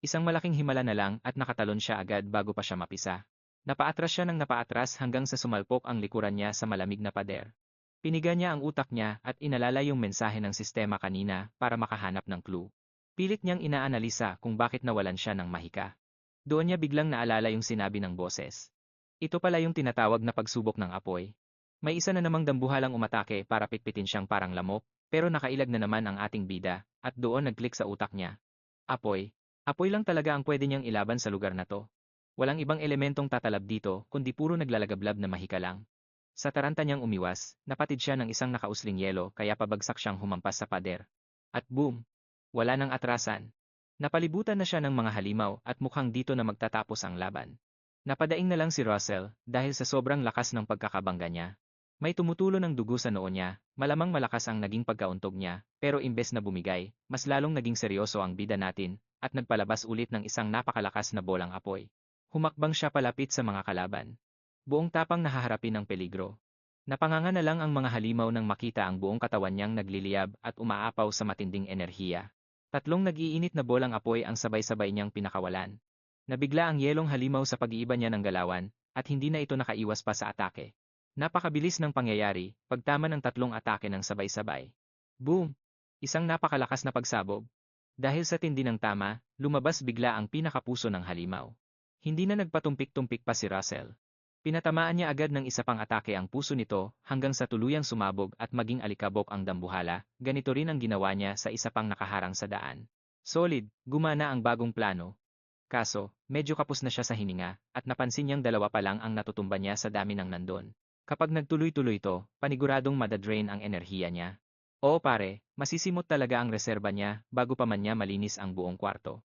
Isang malaking himala na lang at nakatalon siya agad bago pa siya mapisa. Napaatras siya ng napaatras hanggang sa sumalpok ang likuran niya sa malamig na pader. Piniga niya ang utak niya at inalala yung mensahe ng sistema kanina para makahanap ng clue. Pilit niyang inaanalisa kung bakit nawalan siya ng mahika. Doon niya biglang naalala yung sinabi ng boses. Ito pala yung tinatawag na pagsubok ng apoy. May isa na namang dambuhalang umatake para pitpitin siyang parang lamok, pero nakailag na naman ang ating bida, at doon nag-click sa utak niya. Apoy. Apoy lang talaga ang pwede niyang ilaban sa lugar na to. Walang ibang elementong tatalab dito, kundi puro naglalagablab na mahika lang. Sa taranta niyang umiwas, napatid siya ng isang nakausling yelo kaya pabagsak siyang humampas sa pader. At boom! Wala nang atrasan. Napalibutan na siya ng mga halimaw at mukhang dito na magtatapos ang laban. Napadaing na lang si Russell dahil sa sobrang lakas ng pagkakabangga niya. May tumutulo ng dugo sa noo niya, malamang malakas ang naging pagkauntog niya, pero imbes na bumigay, mas lalong naging seryoso ang bida natin, at nagpalabas ulit ng isang napakalakas na bolang apoy. Humakbang siya palapit sa mga kalaban. Buong tapang nahaharapin ng peligro. Napanganga na lang ang mga halimaw nang makita ang buong katawan niyang nagliliyab at umaapaw sa matinding enerhiya. Tatlong nag-iinit na bolang apoy ang sabay-sabay niyang pinakawalan. Nabigla ang yelong halimaw sa pag-iiba niya ng galawan, at hindi na ito nakaiwas pa sa atake. Napakabilis ng pangyayari, pagtama ng tatlong atake ng sabay-sabay. Boom! Isang napakalakas na pagsabog. Dahil sa tindi ng tama, lumabas bigla ang pinakapuso ng halimaw. Hindi na nagpatumpik-tumpik pa si Russell. Pinatamaan niya agad ng isa pang atake ang puso nito hanggang sa tuluyang sumabog at maging alikabok ang dambuhala. Ganito rin ang ginawa niya sa isa pang nakaharang sa daan. Solid, gumana ang bagong plano. Kaso, medyo kapos na siya sa hininga at napansin niyang dalawa pa lang ang natutumba niya sa dami ng nandun. Kapag nagtuloy-tuloy to, paniguradong madadrain ang enerhiya niya. Oo pare, masisimot talaga ang reserba niya bago pa man niya malinis ang buong kwarto.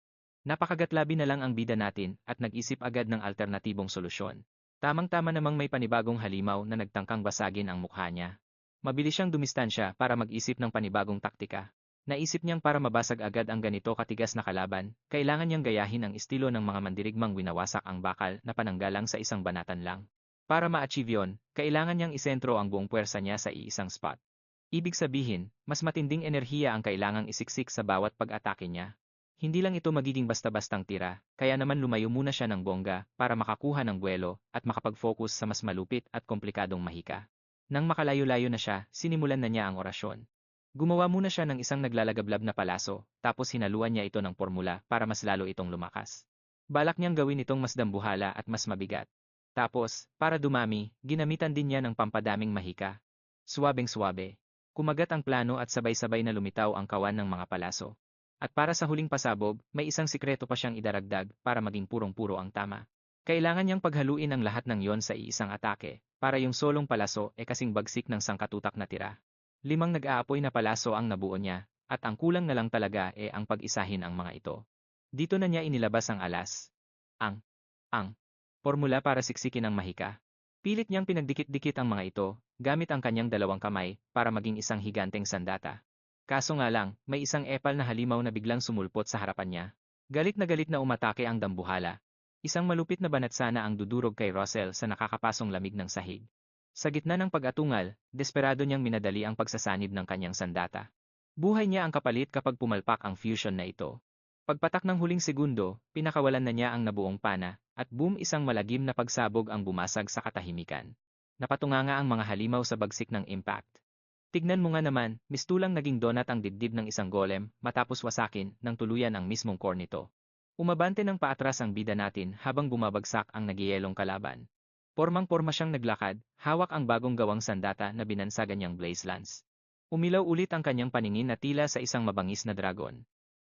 Napakagatlabi na lang ang bida natin at nag-isip agad ng alternatibong solusyon. Tamang-tama namang may panibagong halimaw na nagtangkang basagin ang mukha niya. Mabilis siyang dumistansya para mag-isip ng panibagong taktika. Naisip niyang para mabasag agad ang ganito katigas na kalaban, kailangan niyang gayahin ang estilo ng mga mandirigmang winawasak ang bakal na pananggalang sa isang banatan lang. Para ma-achieve yon, kailangan niyang isentro ang buong puwersa niya sa iisang spot. Ibig sabihin, mas matinding enerhiya ang kailangang isiksik sa bawat pag-atake niya. Hindi lang ito magiging basta-bastang tira, kaya naman lumayo muna siya ng bongga para makakuha ng buwelo at makapag-focus sa mas malupit at komplikadong mahika. Nang makalayo-layo na siya, sinimulan na niya ang orasyon. Gumawa muna siya ng isang naglalagablab na palaso, tapos hinaluan niya ito ng formula para mas lalo itong lumakas. Balak niyang gawin itong mas dambuhala at mas mabigat. Tapos, para dumami, ginamitan din niya ng pampadaming mahika. Suwabeng-suwabe. Kumagat ang plano at sabay-sabay na lumitaw ang kawan ng mga palaso. At para sa huling pasabog, may isang sikreto pa siyang idaragdag para maging purong-puro ang tama. Kailangan niyang paghaluin ang lahat ng yon sa iisang atake, para yung solong palaso ay kasing bagsik ng sangkatutak na tira. 5 nag-aapoy na palaso ang nabuo niya, at ang kulang na lang talaga ang pag-isahin ang mga ito. Dito na niya inilabas ang alas. Ang formula para siksikin ang mahika. Pilit niyang pinagdikit-dikit ang mga ito, gamit ang kanyang dalawang kamay, para maging isang higanteng sandata. Kaso nga lang, may isang epal na halimaw na biglang sumulpot sa harapan niya. Galit na umatake ang dambuhala. Isang malupit na banat sana ang dudurog kay Russell sa nakakapasong lamig ng sahig. Sa gitna ng pag-atungal, desperado niyang minadali ang pagsasanib ng kanyang sandata. Buhay niya ang kapalit kapag pumalpak ang fusion na ito. Pagpatak ng huling segundo, pinakawalan na niya ang nabuong pana, at boom, isang malagim na pagsabog ang bumasag sa katahimikan. Napatunganga ang mga halimaw sa bagsik ng impact. Tignan mo nga naman, mistulang naging donut ang dibdib ng isang golem matapos wasakin ng tuluyan ang mismong core nito. Umabante ng paatras ang bida natin habang bumabagsak ang nagyayelong kalaban. Pormang-porma siyang naglakad, hawak ang bagong gawang sandata na binansagan niyang blaze lance. Umilaw ulit ang kanyang paningin na tila sa isang mabangis na dragon.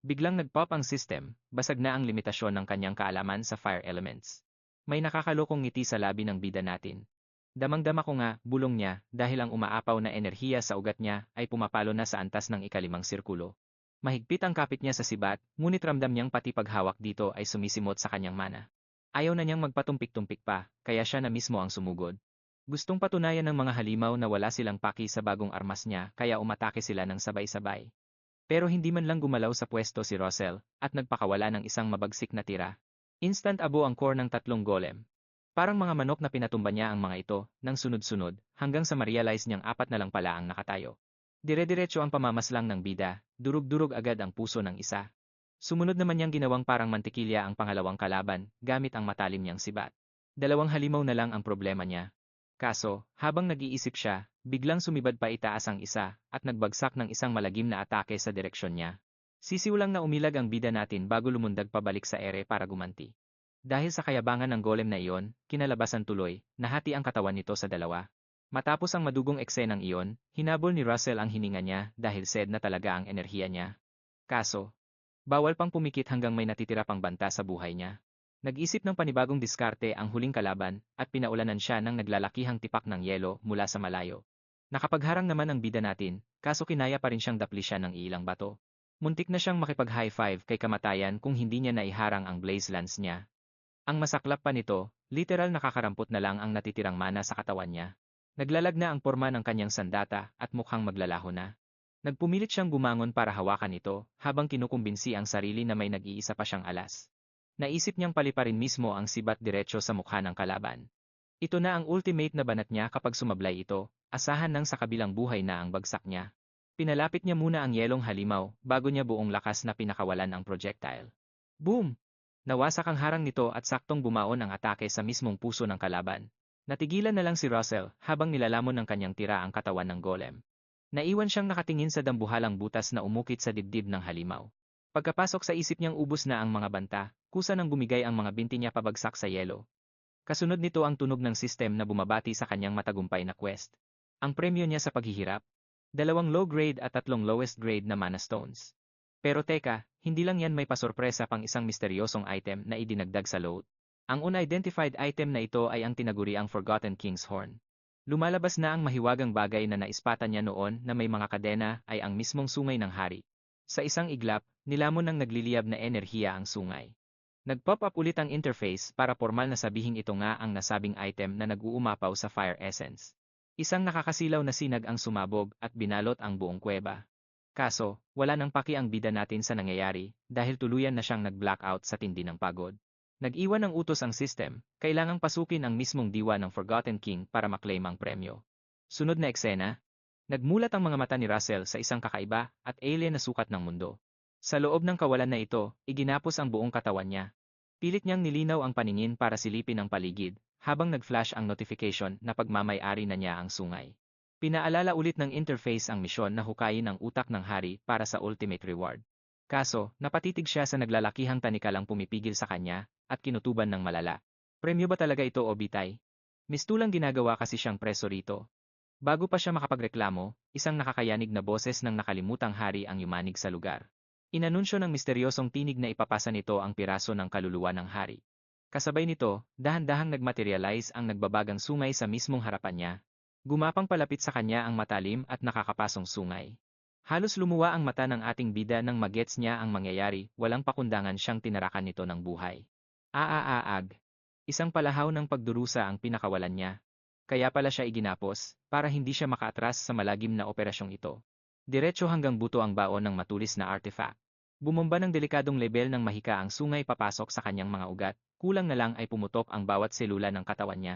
Biglang nag-pop ang system, basag na ang limitasyon ng kanyang kaalaman sa fire elements. May nakakalokong ngiti sa labi ng bida natin. Damang-dama ko nga, bulong niya, dahil ang umaapaw na enerhiya sa ugat niya ay pumapalo na sa antas ng ikalimang sirkulo. Mahigpit ang kapit niya sa sibat, ngunit ramdam niyang pati paghawak dito ay sumisimot sa kanyang mana. Ayaw na niyang magpatumpik-tumpik pa, kaya siya na mismo ang sumugod. Gustong patunayan ng mga halimaw na wala silang paki sa bagong armas niya kaya umatake sila ng sabay-sabay. Pero hindi man lang gumalaw sa pwesto si Russell, at nagpakawala ng isang mabagsik na tira. Instant abo ang core ng tatlong golem. Parang mga manok na pinatumba niya ang mga ito, nang sunod-sunod, hanggang sa ma-realize niyang 4 na lang pala ang nakatayo. Dire-diretso ang pamamaslang ng bida, durug-durug agad ang puso ng isa. Sumunod naman niyang ginawang parang mantikilya ang pangalawang kalaban, gamit ang matalim niyang sibat. 2 halimaw na lang ang problema niya. Kaso, habang nag-iisip siya, biglang sumibad pa itaas ang isa, at nagbagsak ng isang malagim na atake sa direksyon niya. Sisiw lang na umilag ang bida natin bago lumundag pabalik sa ere para gumanti. Dahil sa kayabangan ng golem na iyon, kinalabasan tuloy, nahati ang katawan nito sa 2. Matapos ang madugong eksenang iyon, hinabol ni Russell ang hininga niya dahil sed na talaga ang enerhiya niya. Kaso, bawal pang pumikit hanggang may natitira pang banta sa buhay niya. Nag-isip ng panibagong diskarte ang huling kalaban at pinaulanan siya ng naglalakihang tipak ng yelo mula sa malayo. Nakapagharang naman ang bida natin, kaso kinaya pa rin siyang dapli siya ng ilang bato. Muntik na siyang makipag-high five kay kamatayan kung hindi niya naiharang ang blaze lance niya. Ang masaklap pa nito, literal nakakarampot na lang ang natitirang mana sa katawan niya. Naglalag na ang porma ng kanyang sandata at mukhang maglalaho na. Nagpumilit siyang bumangon para hawakan ito, habang kinukumbinsi ang sarili na may nag-iisa pa siyang alas. Naisip niyang paliparin mismo ang sibat diretso sa mukha ng kalaban. Ito na ang ultimate na banat niya kapag sumablay ito, asahan nang sa kabilang buhay na ang bagsak niya. Pinalapit niya muna ang yelong halimaw, bago niya buong lakas na pinakawalan ang projectile. Boom! Nawasak ang harang nito at saktong bumaon ang atake sa mismong puso ng kalaban. Natigilan na lang si Russell habang nilalamon ng kanyang tira ang katawan ng golem. Naiwan siyang nakatingin sa dambuhalang butas na umukit sa dibdib ng halimaw. Pagkapasok sa isip niyang ubos na ang mga banta, kusa nang bumigay ang mga binti niya pabagsak sa yelo. Kasunod nito ang tunog ng sistem na bumabati sa kanyang matagumpay na quest. Ang premyo niya sa paghihirap? 2 low-grade at 3 lowest-grade na mana stones. Pero teka, hindi lang yan, may pasorpresa pang isang misteryosong item na idinagdag sa loot. Ang unidentified item na ito ay ang tinaguriang Forgotten King's Horn. Lumalabas na ang mahiwagang bagay na naispatan niya noon na may mga kadena ay ang mismong sungay ng hari. Sa isang iglap, nilamon ng nagliliyab na enerhiya ang sungay. Nag-pop up ulit ang interface para formal na sabihing ito nga ang nasabing item na nag-uumapaw sa Fire Essence. Isang nakakasilaw na sinag ang sumabog at binalot ang buong kuweba. Kaso, wala nang paki ang bida natin sa nangyayari dahil tuluyan na siyang nag-blackout sa tindi ng pagod. Nag-iwan ng utos ang system, kailangang pasukin ang mismong diwa ng Forgotten King para maklaim ang premyo. Sunod na eksena, nagmulat ang mga mata ni Russell sa isang kakaiba at alien na sukat ng mundo. Sa loob ng kawalan na ito, iginapos ang buong katawan niya. Pilit niyang nilinaw ang paningin para silipin ang paligid, habang nag-flash ang notification na pagmamay-ari na niya ang sungay. Pinaalala ulit ng interface ang misyon na hukayin ang utak ng hari para sa ultimate reward. Kaso, napatitig siya sa naglalakihang tanikalang pumipigil sa kanya, at kinutuban ng malala. Premyo ba talaga ito o bitay? Mistulang ginagawa kasi siyang preso rito. Bago pa siya makapagreklamo, isang nakakayanig na boses ng nakalimutang hari ang yumanig sa lugar. Inanunsyo ng misteryosong tinig na ipapasa nito ang piraso ng kaluluwa ng hari. Kasabay nito, dahan-dahang nagmaterialize ang nagbabagang sungay sa mismong harapan niya. Gumapang palapit sa kanya ang matalim at nakakapasong sungay. Halos lumuwa ang mata ng ating bida nang magets niya ang mangyayari, walang pakundangan siyang tinarakan nito ng buhay. Aaag. Isang palahaw ng pagdurusa ang pinakawalan niya. Kaya pala siya iginapos, para hindi siya makaatras sa malagim na operasyong ito. Diretso hanggang buto ang baon ng matulis na artifact. Bumomba ng delikadong level ng mahika ang sungay papasok sa kanyang mga ugat, kulang na lang ay pumutok ang bawat selula ng katawan niya.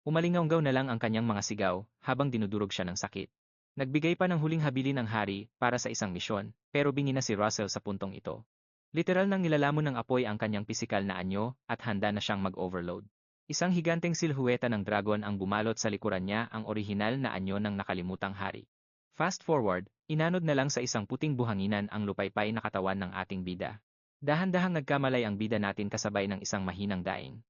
Umalingaw na lang ang kanyang mga sigaw, habang dinudurog siya ng sakit. Nagbigay pa ng huling habilin ang hari para sa isang misyon, pero bingi na si Russell sa puntong ito. Literal nang nilalamon ng apoy ang kanyang pisikal na anyo at handa na siyang mag-overload. Isang higanteng silhueta ng dragon ang bumalot sa likuran niya, ang orihinal na anyo ng nakalimutang hari. Fast forward, inanod na lang sa isang puting buhanginan ang lupaypay na katawan ng ating bida. Dahan-dahang nagkamalay ang bida natin kasabay ng isang mahinang daing.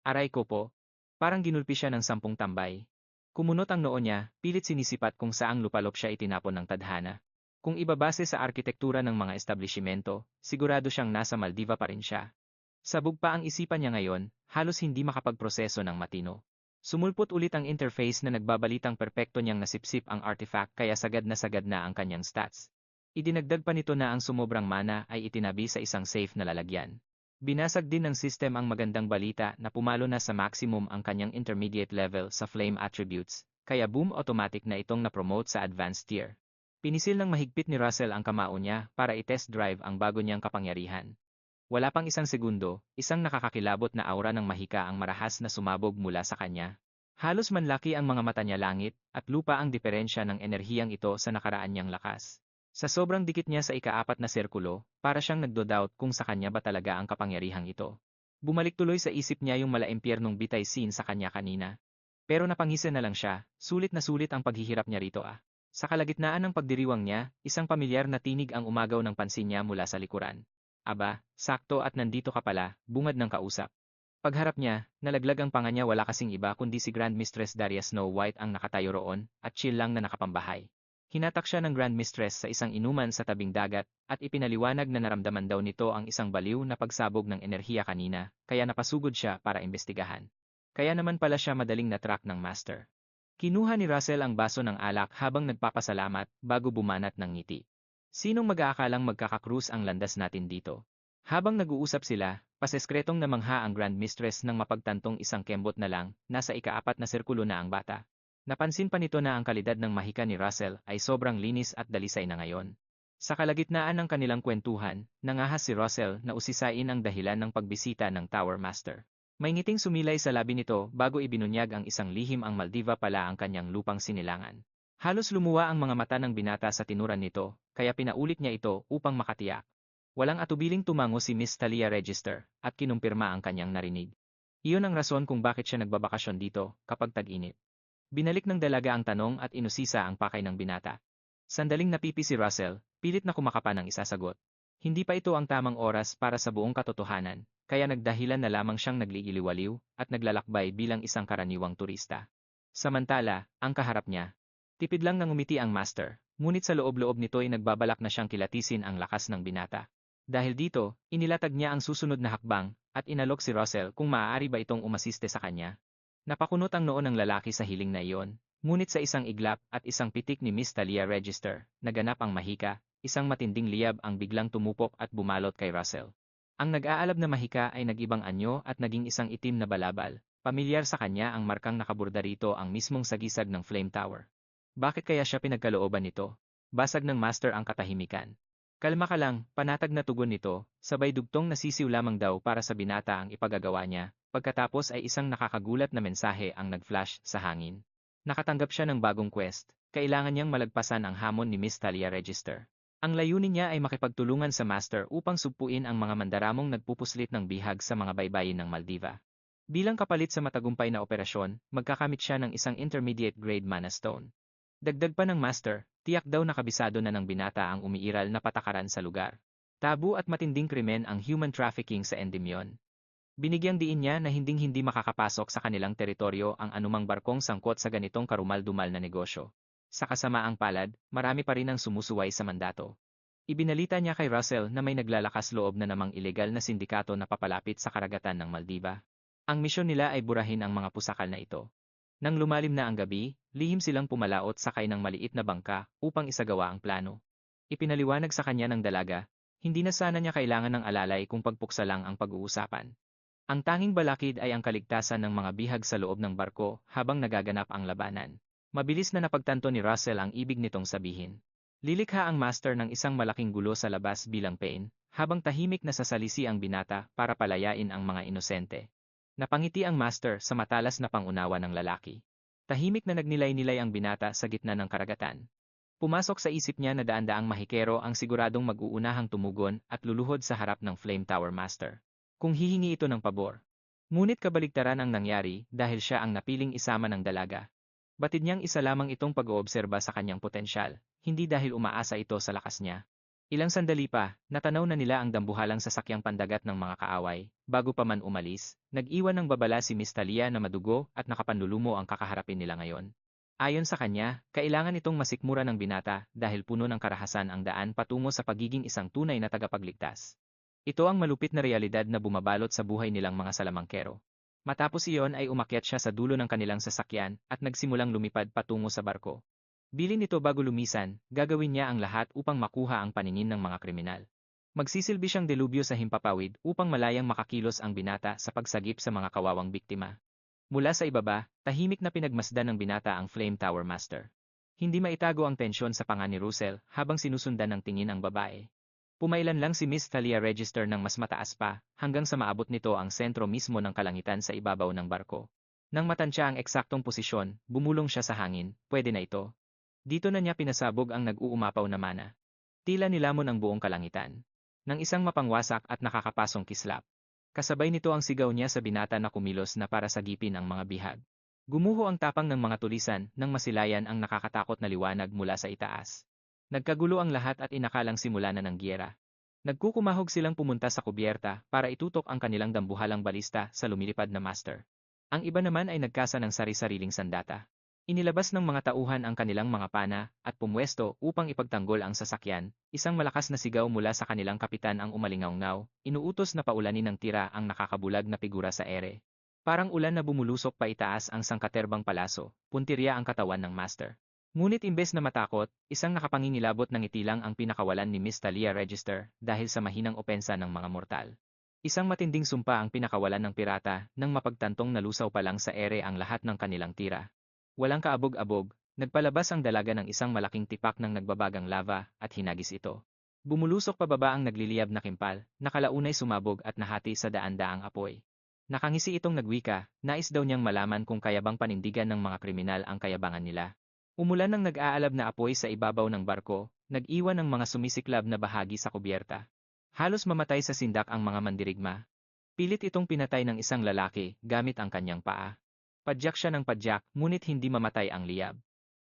Aray ko po, parang ginulpi siya ng 10 tambay. Kumunot ang noo niya, pilit sinisipat kung saang lupalop siya itinapon ng tadhana. Kung ibabase sa arkitektura ng mga establishmento, sigurado siyang nasa Maldiva pa rin siya. Sabog pa ang isipan niya ngayon, halos hindi makapagproseso ng matino. Sumulpot ulit ang interface na nagbabalitang perpekto niyang nasipsip ang artifact, kaya sagad na ang kanyang stats. Idinagdag pa nito na ang sumobrang mana ay itinabi sa isang safe na lalagyan. Binasag din ng system ang magandang balita na pumalo na sa maximum ang kanyang intermediate level sa flame attributes, kaya boom automatic na itong na-promote sa advanced tier. Pinisil ng mahigpit ni Russell ang kamao niya para i-test drive ang bago niyang kapangyarihan. Wala pang isang segundo, isang nakakakilabot na aura ng mahika ang marahas na sumabog mula sa kanya. Halos manlaki ang mga mata niya, langit at lupa ang diferensya ng enerhiyang ito sa nakaraan niyang lakas. Sa sobrang dikit niya sa ika-4 na sirkulo, para siyang nagdo-doubt kung sa kanya ba talaga ang kapangyarihang ito. Bumalik tuloy sa isip niya yung mala-impyernong bitay scene sa kanya kanina. Pero napangisa na lang siya, sulit na sulit ang paghihirap niya rito ah. Sa kalagitnaan ng pagdiriwang niya, isang pamilyar na tinig ang umagaw ng pansin niya mula sa likuran. Aba, sakto at nandito ka pala, bungad ng kausap. Pagharap niya, nalaglag ang panga niya, wala kasing iba kundi si Grand Mistress Daria Snow White ang nakatayo roon, at chill lang na nakapambahay. Hinatak siya ng Grand Mistress sa isang inuman sa tabing dagat, at ipinaliwanag na naramdaman daw nito ang isang baliw na pagsabog ng enerhiya kanina, kaya napasugod siya para imbestigahan. Kaya naman pala siya madaling na-track ng Master. Kinuha ni Russell ang baso ng alak habang nagpapasalamat bago bumanat ng ngiti. Sinong mag-aakalang magkakakrus ang landas natin dito? Habang nag-uusap sila, paseskretong namangha ang Grand Mistress nang mapagtantong isang kembot na lang, nasa ika-4 na sirkulo na ang bata. Napansin pa nito na ang kalidad ng mahika ni Russell ay sobrang linis at dalisay na ngayon. Sa kalagitnaan ng kanilang kwentuhan, nangahas si Russell na usisain ang dahilan ng pagbisita ng Tower Master. May ngiting sumilay sa labi nito bago ibinunyag ang isang lihim ang Maldiva pala ang kanyang lupang sinilangan. Halos lumuwa ang mga mata ng binata sa tinuran nito, kaya pinaulit niya ito upang makatiyak. Walang atubiling tumango si Miss Talia Register at kinumpirma ang kanyang narinig. Iyon ang rason kung bakit siya nagbabakasyon dito kapag tag-init. Binalik ng dalaga ang tanong at inusisa ang pakay ng binata. Sandaling napipi si Russell, pilit na kumakapa ng isasagot. Hindi pa ito ang tamang oras para sa buong katotohanan, kaya nagdahilan na lamang siyang nagliiliwaliw at naglalakbay bilang isang karaniwang turista. Samantala, ang kaharap niya. Tipid lang nang umiti ang master, ngunit sa loob-loob nito ay nagbabalak na siyang kilatisin ang lakas ng binata. Dahil dito, inilatag niya ang susunod na hakbang at inalok si Russell kung maaari ba itong umasiste sa kanya. Napakunot ang noo ng lalaki sa hiling na iyon, ngunit sa isang iglap at isang pitik ni Miss Talia Register, naganap ang mahika, isang matinding liyab ang biglang tumupok at bumalot kay Russell. Ang nag-aalab na mahika ay nag-ibang anyo at naging isang itim na balabal. Pamilyar sa kanya ang markang nakaburda rito ang mismong sagisag ng Flame Tower. Bakit kaya siya pinagkalooban nito? Basag ng master ang katahimikan. Kalma ka lang, panatag na tugon nito, sabay dugtong nasisiw lamang daw para sa binata ang ipagagawa niya, pagkatapos ay isang nakakagulat na mensahe ang nag-flash sa hangin. Nakatanggap siya ng bagong quest, kailangan niyang malagpasan ang hamon ni Miss Talia Register. Ang layunin niya ay makipagtulungan sa master upang sugpuin ang mga mandaramong nagpupuslit ng bihag sa mga baybayin ng Maldiva. Bilang kapalit sa matagumpay na operasyon, magkakamit siya ng isang intermediate grade mana stone. Dagdag pa ng master, tiyak daw nakabisado na ng binata ang umiiral na patakaran sa lugar. Tabu at matinding krimen ang human trafficking sa Endymion. Binigyang diin niya na hinding-hindi makakapasok sa kanilang teritoryo ang anumang barkong sangkot sa ganitong karumal-dumal na negosyo. Sa kasamaang palad, marami pa rin ang sumusuway sa mandato. Ibinalita niya kay Russell na may naglalakas loob na namang ilegal na sindikato na papalapit sa karagatan ng Maldiva. Ang misyon nila ay burahin ang mga pusakal na ito. Nang lumalim na ang gabi, lihim silang pumalaot sakay ng maliit na bangka upang isagawa ang plano. Ipinaliwanag sa kanya ng dalaga, hindi na sana niya kailangan ng alalay kung pagpuksa lang ang pag-uusapan. Ang tanging balakid ay ang kaligtasan ng mga bihag sa loob ng barko habang nagaganap ang labanan. Mabilis na napagtanto ni Russell ang ibig nitong sabihin. Lilikha ang master ng isang malaking gulo sa labas bilang pain, habang tahimik na sasalisi ang binata para palayain ang mga inosente. Napangiti ang master sa matalas na pangunawa ng lalaki. Tahimik na nagnilay-nilay ang binata sa gitna ng karagatan. Pumasok sa isip niya na daan-daang mahikero ang siguradong mag-uunahang tumugon at luluhod sa harap ng Flame Tower Master. Kung hihingi ito ng pabor. Ngunit kabaligtaran ang nangyari dahil siya ang napiling isama ng dalaga. Batid niyang isa lamang itong pag-oobserba sa kanyang potensyal, hindi dahil umaasa ito sa lakas niya. Ilang sandali pa, natanaw na nila ang dambuhalang sasakyang pandagat ng mga kaaway. Bago pa man umalis, nag-iwan ng babala si Miss Talia na madugo at nakapanlulumo ang kakaharapin nila ngayon. Ayon sa kanya, kailangan itong masikmura ng binata dahil puno ng karahasan ang daan patungo sa pagiging isang tunay na tagapagligtas. Ito ang malupit na realidad na bumabalot sa buhay nilang mga salamangkero. Matapos iyon ay umakyat siya sa dulo ng kanilang sasakyan at nagsimulang lumipad patungo sa barko. Bilin nito bago lumisan, gagawin niya ang lahat upang makuha ang paningin ng mga kriminal. Magsisilbi siyang delubyo sa himpapawid upang malayang makakilos ang binata sa pagsagip sa mga kawawang biktima. Mula sa ibaba, tahimik na pinagmasdan ng binata ang Flame Tower Master. Hindi maitago ang tensyon sa panga ni Russell habang sinusundan ng tingin ang babae. Pumailan lang si Miss Talia Register ng mas mataas pa, hanggang sa maabot nito ang sentro mismo ng kalangitan sa ibabaw ng barko. Nang matansya ang eksaktong posisyon, bumulong siya sa hangin, pwede na ito. Dito na niya pinasabog ang nag-uumapaw na mana. Tila nilamon ang buong kalangitan. Nang isang mapangwasak at nakakapasong kislap. Kasabay nito ang sigaw niya sa binata na kumilos na para sagipin ang mga bihag. Gumuho ang tapang ng mga tulisan nang masilayan ang nakakatakot na liwanag mula sa itaas. Nagkagulo ang lahat at inakalang simula na ng giyera. Nagkukumahog silang pumunta sa kubyerta para itutok ang kanilang dambuhalang balista sa lumilipad na master. Ang iba naman ay nagkasa ng sari-sariling sandata. Inilabas ng mga tauhan ang kanilang mga pana at pumwesto upang ipagtanggol ang sasakyan. Isang malakas na sigaw mula sa kanilang kapitan ang umalingaw-ngaw, inuutos na paulanin ng tira ang nakakabulag na figura sa ere. Parang ulan na bumulusok pa itaas ang sangkaterbang palaso, puntirya ang katawan ng master. Ngunit imbes na matakot, isang nakapangingilabot ng ngiti lang ang pinakawalan ni Miss Talia Register dahil sa mahinang opensa ng mga mortal. Isang matinding sumpa ang pinakawalan ng pirata nang mapagtantong nalusaw pa lang sa ere ang lahat ng kanilang tira. Walang kaabog-abog, nagpalabas ang dalaga ng isang malaking tipak ng nagbabagang lava at hinagis ito. Bumulusok pababa ang nagliliyab na kimpal, nakalaunay sumabog at nahati sa daan-daang apoy. Nakangisi itong nagwika, nais daw niyang malaman kung kaya bang panindigan ng mga kriminal ang kayabangan nila. Umulan ng nag-aalab na apoy sa ibabaw ng barko, nag-iwan ng mga sumisiklab na bahagi sa kubyerta. Halos mamatay sa sindak ang mga mandirigma. Pilit itong pinatay ng isang lalaki gamit ang kanyang paa. Padyak siya ng padyak, ngunit hindi mamatay ang liyab.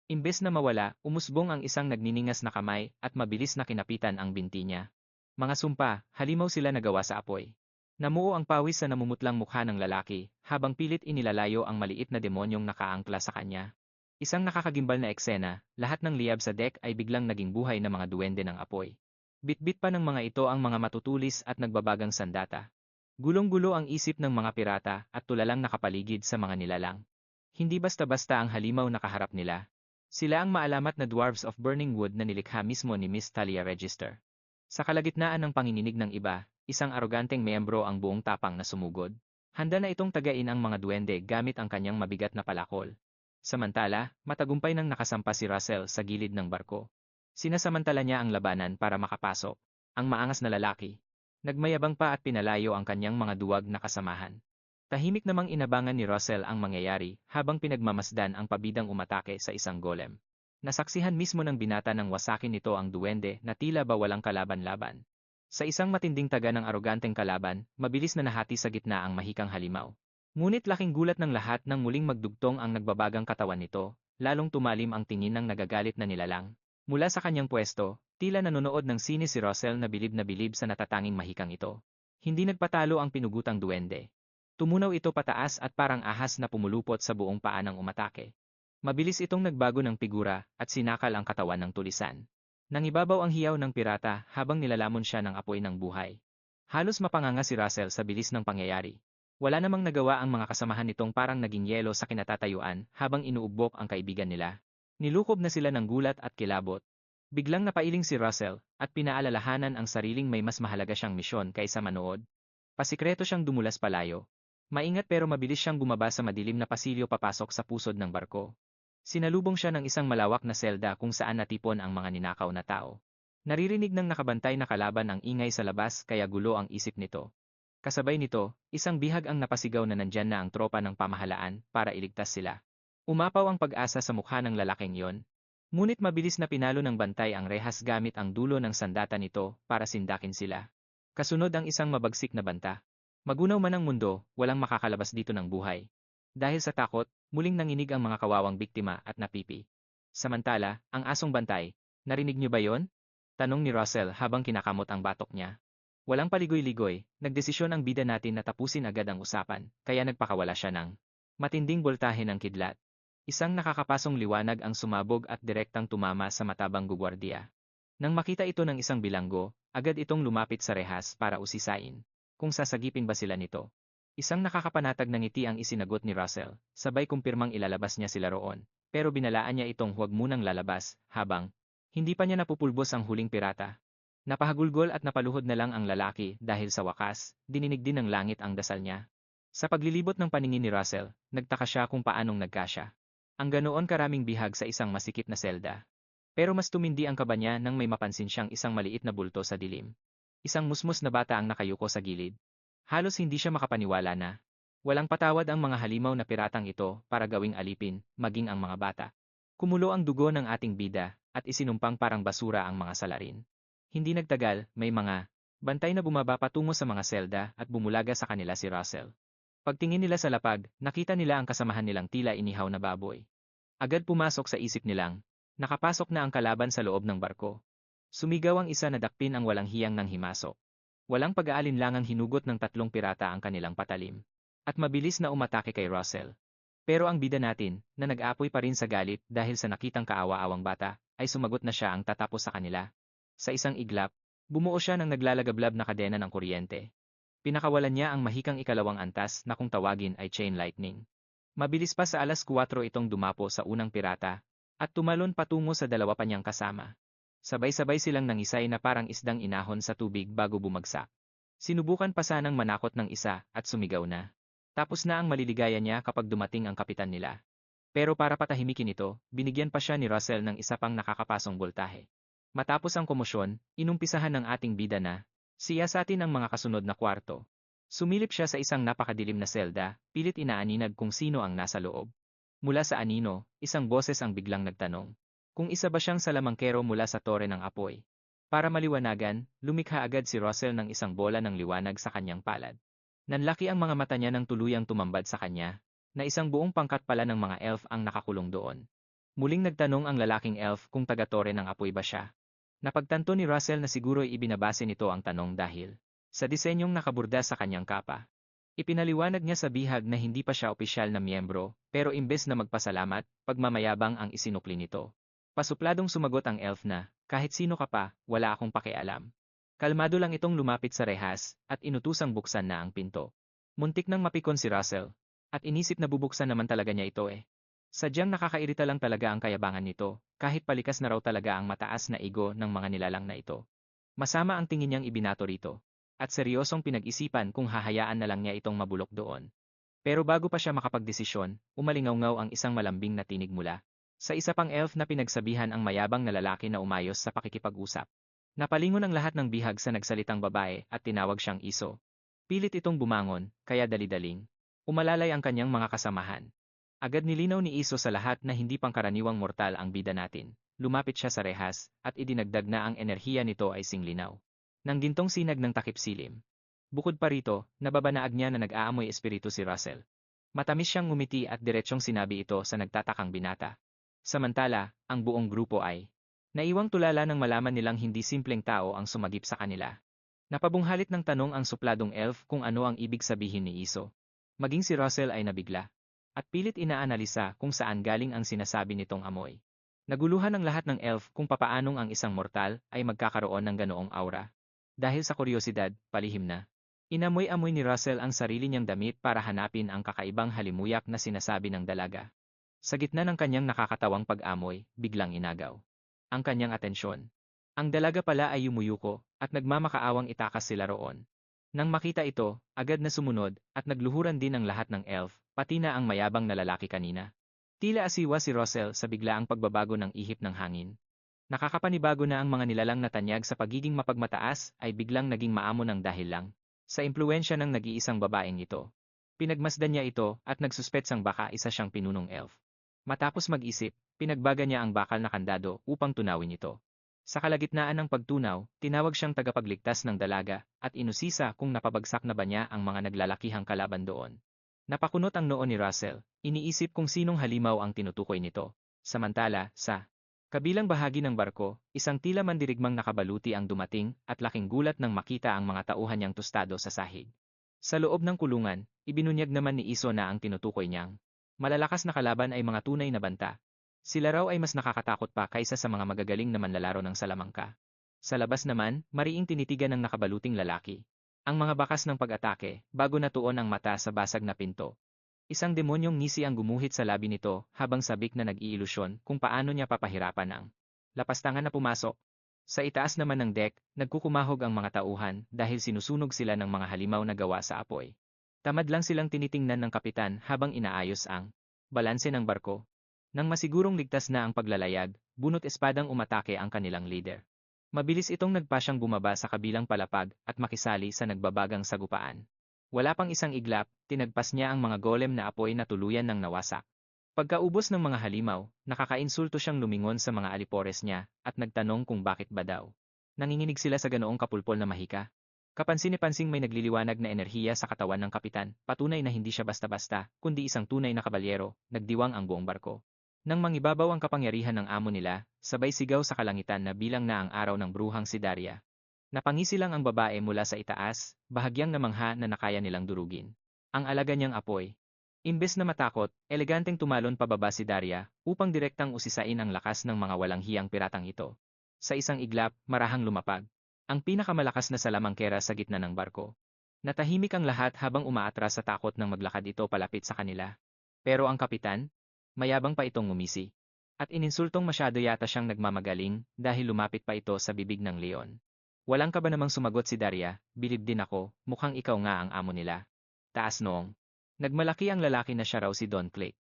Imbes na mawala, umusbong ang isang nagniningas na kamay at mabilis na kinapitan ang binti niya. Mga sumpa, halimaw sila nagawa sa apoy. Namuo ang pawis sa namumutlang mukha ng lalaki, habang pilit inilalayo ang maliit na demonyong nakaangkla sa kanya. Isang nakakagimbal na eksena, lahat ng liyab sa deck ay biglang naging buhay na mga duwende ng apoy. Bitbit pa ng mga ito ang mga matutulis at nagbabagang sandata. Gulong-gulo ang isip ng mga pirata at tulalang nakapaligid sa mga nilalang. Hindi basta-basta ang halimaw na kaharap nila. Sila ang maalamat na Dwarves of Burning Wood na nilikha mismo ni Miss Talia Register. Sa kalagitnaan ng panginginig ng iba, isang aroganteng miyembro ang buong tapang na sumugod. Handa na itong tagain ang mga duwende gamit ang kanyang mabigat na palakol. Samantala, matagumpay nang nakasampa si Russell sa gilid ng barko. Sinasamantala niya ang labanan para makapasok. Ang maangas na lalaki. Nagmayabang pa at pinalayo ang kanyang mga duwag na kasamahan. Tahimik namang inabangan ni Russell ang mangyayari habang pinagmamasdan ang pabidang umatake sa isang golem. Nasaksihan mismo ng binata ng wasakin nito ang duwende na tila ba walang kalaban-laban. Sa isang matinding taga ng aroganteng kalaban, mabilis na nahati sa gitna ang mahikang halimaw. Ngunit laking gulat ng lahat nang muling magdugtong ang nagbabagang katawan nito, lalong tumalim ang tingin ng nagagalit na nilalang. Mula sa kanyang pwesto, tila nanonood ng sine si Russell na bilib sa natatanging mahikang ito. Hindi nagpatalo ang pinugutang duwende. Tumunaw ito pataas at parang ahas na pumulupot sa buong paa ng umatake. Mabilis itong nagbago ng figura at sinakal ang katawan ng tulisan. Nangibabaw ang hiyaw ng pirata habang nilalamon siya ng apoy ng buhay. Halos mapanganga si Russell sa bilis ng pangyayari. Wala namang nagawa ang mga kasamahan nitong parang naging yelo sa kinatatayuan habang inuubok ang kaibigan nila. Nilukob na sila ng gulat at kilabot. Biglang napailing si Russell at pinaalalahanan ang sariling may mas mahalaga siyang misyon kaysa manood. Pasikreto siyang dumulas palayo. Maingat pero mabilis siyang bumaba sa madilim na pasilyo papasok sa pusod ng barko. Sinalubong siya ng isang malawak na selda kung saan natipon ang mga ninakaw na tao. Naririnig ng nakabantay na kalaban ang ingay sa labas kaya gulo ang isip nito. Kasabay nito, isang bihag ang napasigaw na nandyan na ang tropa ng pamahalaan para iligtas sila. Umapaw ang pag-asa sa mukha ng lalaking yon. Ngunit mabilis na pinalo ng bantay ang rehas gamit ang dulo ng sandata nito para sindakin sila. Kasunod ang isang mabagsik na banta. Magunaw man ang mundo, walang makakalabas dito ng buhay. Dahil sa takot, muling nanginig ang mga kawawang biktima at napipi. Samantala, ang asong bantay, narinig niyo ba yon? Tanong ni Russell habang kinakamot ang batok niya. Walang paligoy-ligoy, nagdesisyon ang bida natin na tapusin agad ang usapan, kaya nagpakawala siya ng matinding boltahe ng kidlat. Isang nakakapasong liwanag ang sumabog at direktang tumama sa matabang gugwardiya. Nang makita ito ng isang bilanggo, agad itong lumapit sa rehas para usisain kung sasagipin ba sila nito. Isang nakakapanatag na ngiti ang isinagot ni Russell, sabay kumpirmang ilalabas niya sila roon, pero binalaan niya itong huwag munang lalabas, habang hindi pa niya napupulbos ang huling pirata. Napahagulgol at napaluhod na lang ang lalaki dahil sa wakas, dininig din ng langit ang dasal niya. Sa paglilibot ng paningin ni Russell, nagtaka siya kung paanong nagkasya. Ang ganoon karaming bihag sa isang masikip na selda. Pero mas tumindi ang kaba niya nang may mapansin siyang isang maliit na bulto sa dilim. Isang musmus na bata ang nakayuko sa gilid. Halos hindi siya makapaniwala na walang patawad ang mga halimaw na piratang ito para gawing alipin, maging ang mga bata. Kumulo ang dugo ng ating bida at isinumpang parang basura ang mga salarin. Hindi nagtagal, may mga bantay na bumaba patungo sa mga selda at bumulaga sa kanila si Russell. Pagtingin nila sa lapag, nakita nila ang kasamahan nilang tila inihaw na baboy. Agad pumasok sa isip nilang nakapasok na ang kalaban sa loob ng barko. Sumigaw ang isa na dakpin ang walang hiyang nang himasok. Walang pag-aalinlangang hinugot ng 3 pirata ang kanilang patalim. At mabilis na umatake kay Russell. Pero ang bida natin, na nag-apoy pa rin sa galit dahil sa nakitang kaawa-awang bata, ay sumagot na siya ang tatapos sa kanila. Sa isang iglap, bumuo siya ng naglalagablab na kadena ng kuryente. Pinakawalan niya ang mahikang ikalawang antas na kung tawagin ay chain lightning. Mabilis pa sa 4:00 itong dumapo sa unang pirata, at tumalon patungo sa dalawa pa niyang kasama. Sabay-sabay silang nangisay na parang isdang inahon sa tubig bago bumagsak. Sinubukan pa sanang manakot ng isa at sumigaw na. Tapos na ang maliligaya niya kapag dumating ang kapitan nila. Pero para patahimikin ito, binigyan pa siya ni Russell ng isa pang nakakapasong boltahe. Matapos ang komosyon, inumpisahan ng ating bida na siyasatin ang mga kasunod na kwarto. Sumilip siya sa isang napakadilim na selda, pilit inaaninag kung sino ang nasa loob. Mula sa anino, isang boses ang biglang nagtanong. Kung isa ba siyang salamangkero mula sa tore ng apoy. Para maliwanagan, lumikha agad si Russell ng isang bola ng liwanag sa kanyang palad. Nanlaki ang mga mata niya nang tuluyang tumambad sa kanya, na isang buong pangkat pala ng mga elf ang nakakulong doon. Muling nagtanong ang lalaking elf kung taga-tore ng apoy ba siya. Napagtanto ni Russell na siguro'y ibinabase nito ang tanong dahil sa disenyong nakaburda sa kanyang kapa. Ipinaliwanag niya sa bihag na hindi pa siya opisyal na miyembro, pero imbes na magpasalamat, pagmamayabang ang isinukli nito. Pasupladong sumagot ang elf na, kahit sino ka pa, wala akong pakialam. Kalmado lang itong lumapit sa rehas, at inutusang buksan na ang pinto. Muntik nang mapikon si Russell, at inisip na bubuksan naman talaga niya ito eh. Sadyang nakakairita lang talaga ang kayabangan nito, kahit palikas na raw talaga ang mataas na ego ng mga nilalang na ito. Masama ang tingin niyang ibinato rito, at seryosong pinag-isipan kung hahayaan na lang niya itong mabulok doon. Pero bago pa siya makapagdesisyon, umalingaw-ngaw ang isang malambing na tinig mula sa isa pang elf na pinagsabihan ang mayabang na lalaki na umayos sa pakikipag-usap. Napalingon ang lahat ng bihag sa nagsalitang babae at tinawag siyang Iso. Pilit itong bumangon, kaya dali-daling umalalay ang kanyang mga kasamahan. Agad nilinaw ni Iso sa lahat na hindi pangkaraniwang mortal ang bida natin. Lumapit siya sa rehas, at idinagdag na ang enerhiya nito ay singlinaw. Nang gintong sinag ng takip silim. Bukod pa rito, nababanaag niya na nag-aamoy espiritu si Russell. Matamis siyang ngumiti at diretsyong sinabi ito sa nagtatakang binata. Samantala, ang buong grupo ay naiwang tulala nang malaman nilang hindi simpleng tao ang sumagip sa kanila. Napabunghalit ng tanong ang supladong elf kung ano ang ibig sabihin ni Iso. Maging si Russell ay nabigla. At pilit inaanalisa kung saan galing ang sinasabi nitong amoy. Naguluhan ang lahat ng elf kung papaanong ang isang mortal ay magkakaroon ng ganoong aura. Dahil sa kuryosidad, palihim na. Inamoy-amoy ni Russell ang sarili niyang damit para hanapin ang kakaibang halimuyak na sinasabi ng dalaga. Sa gitna ng kanyang nakakatawang pag-amoy, biglang inagaw ang kanyang atensyon. Ang dalaga pala ay yumuyuko, at nagmamakaawang itakas sila roon. Nang makita ito, agad na sumunod, at nagluhuran din ang lahat ng elf, pati na ang mayabang na lalaki kanina. Tila asiwa si Russell sa biglaang pagbabago ng ihip ng hangin. Nakakapanibago na ang mga nilalang na tanyag sa pagiging mapagmataas ay biglang naging maamo ng dahil lang sa impluwensya ng nag-iisang babaeng ito. Pinagmasdan niya ito at nagsuspetsang baka isa siyang pinunong elf. Matapos mag-isip, pinagbaga niya ang bakal na kandado upang tunawin ito. Sa kalagitnaan ng pagtunaw, tinawag siyang tagapagligtas ng dalaga at inusisa kung napabagsak na ba niya ang mga naglalakihang kalaban doon. Napakunot ang noo ni Russell, iniisip kung sinong halimaw ang tinutukoy nito. Samantala, sa kabilang bahagi ng barko, isang tila mandirigmang nakabaluti ang dumating at laking gulat nang makita ang mga tauhan niyang tostado sa sahig. Sa loob ng kulungan, ibinunyag naman ni Iso na ang tinutukoy niyang malalakas na kalaban ay mga tunay na banta. Sila raw ay mas nakakatakot pa kaysa sa mga magagaling na manlalaro ng salamangka. Sa labas naman, mariing tinitigan ng nakabaluting lalaki ang mga bakas ng pag-atake bago natuon ang mata sa basag na pinto. Isang demonyong ngisi ang gumuhit sa labi nito habang sabik na nag-iilusyon kung paano niya papahirapan ang lapastangan na pumasok. Sa itaas naman ng deck, nagkukumahog ang mga tauhan dahil sinusunog sila ng mga halimaw na gawa sa apoy. Tamad lang silang tinitingnan ng kapitan habang inaayos ang balanse ng barko. Nang masigurong ligtas na ang paglalayag, bunot espadang umatake ang kanilang leader. Mabilis itong nagpasyang bumaba sa kabilang palapag at makisali sa nagbabagang sagupaan. Wala pang isang iglap, tinagpas niya ang mga golem na apoy na tuluyan ng nawasak. Pagkaubos ng mga halimaw, nakakainsulto siyang lumingon sa mga alipores niya at nagtanong kung bakit ba daw. Nanginginig sila sa ganoong kapulpol na mahika. Kapansin-pansing may nagliliwanag na enerhiya sa katawan ng kapitan, patunay na hindi siya basta-basta, kundi isang tunay na kabalyero, nagdiwang ang buong barko. Nang mangibabaw ang kapangyarihan ng amo nila, sabay sigaw sa kalangitan na bilang na ang araw ng bruhang si Daria. Napangisi lang ang babae mula sa itaas, bahagyang namangha na nakaya nilang durugin ang alaga niyang apoy. Imbes na matakot, eleganteng tumalon pababa si Daria, upang direktang usisain ang lakas ng mga walang hiyang piratang ito. Sa isang iglap, marahang lumapag ang pinakamalakas na salamangkera sa gitna ng barko. Natahimik ang lahat habang umaatras sa takot nang maglakad ito palapit sa kanila. Pero ang kapitan, mayabang pa itong ngumisi. At ininsultong masyado yata siyang nagmamagaling dahil lumapit pa ito sa bibig ng leon. Walang ka ba namang sumagot si Daria, bilib din ako, mukhang ikaw nga ang amo nila. Taas noong. Nagmalaki ang lalaki na siya raw si Don Clay.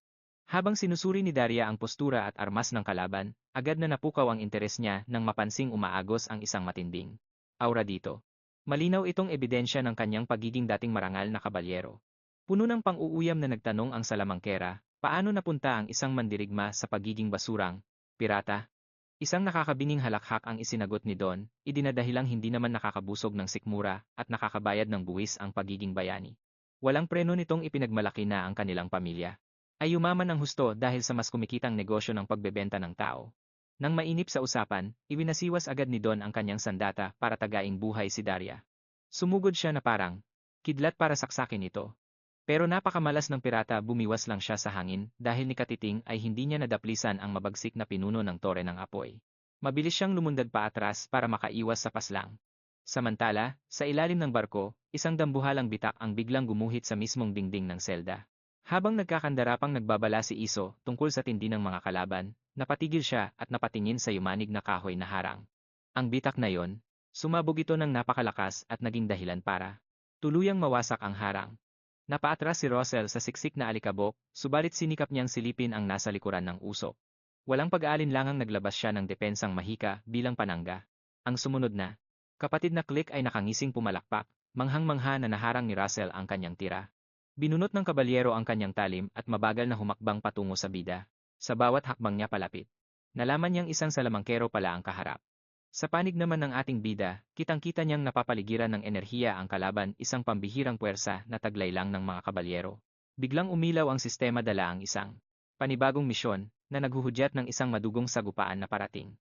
Habang sinusuri ni Daria ang postura at armas ng kalaban, agad na napukaw ang interes niya nang mapansing umaagos ang isang matinding aura dito. Malinaw itong ebidensya ng kanyang pagiging dating marangal na kabalyero. Puno ng pang-uuyam na nagtanong ang salamangkera, paano napunta ang isang mandirigma sa pagiging basurang pirata? Isang nakakabining halakhak ang isinagot ni Don, idinadahilang hindi naman nakakabusog ng sikmura at nakakabayad ng buwis ang pagiging bayani. Walang preno nitong ipinagmalaki na ang kanilang pamilya. Ay yumaman ng husto dahil sa mas kumikitang negosyo ng pagbebenta ng tao. Nang mainip sa usapan, iwinasiwas agad ni Don ang kanyang sandata para tagaing buhay si Daria. Sumugod siya na parang, kidlat para saksakin ito. Pero napakamalas ng pirata, bumiwas lang siya sa hangin dahil ni Katiting ay hindi niya nadaplisan ang mabagsik na pinuno ng tore ng apoy. Mabilis siyang lumundag pa atras para makaiwas sa paslang. Samantala, sa ilalim ng barko, isang dambuhalang bitak ang biglang gumuhit sa mismong dingding ng selda. Habang nagkakandarapang nagbabala si Iso tungkol sa tindi ng mga kalaban, napatigil siya at napatingin sa yumanig na kahoy na harang. Ang bitak na yon, sumabog ito ng napakalakas at naging dahilan para tuluyang mawasak ang harang. Napaatras si Russell sa siksik na alikabok, subalit sinikap niyang silipin ang nasa likuran ng usok. Walang pag-aalinlangang naglabas siya ng depensang mahika bilang panangga. Ang sumunod na kapatid na Click ay nakangising pumalakpak, manghang-mangha na naharang ni Russell ang kanyang tira. Binunot ng kabalyero ang kanyang talim at mabagal na humakbang patungo sa bida. Sa bawat hakbang niya palapit, nalaman niyang isang salamangkero pala ang kaharap. Sa panig naman ng ating bida, kitang-kita niyang napapaligiran ng enerhiya ang kalaban, isang pambihirang puwersa na taglay lang ng mga kabalyero. Biglang umilaw ang sistema, dala ang isang panibagong misyon na naghuhudyat ng isang madugong sagupaan na parating.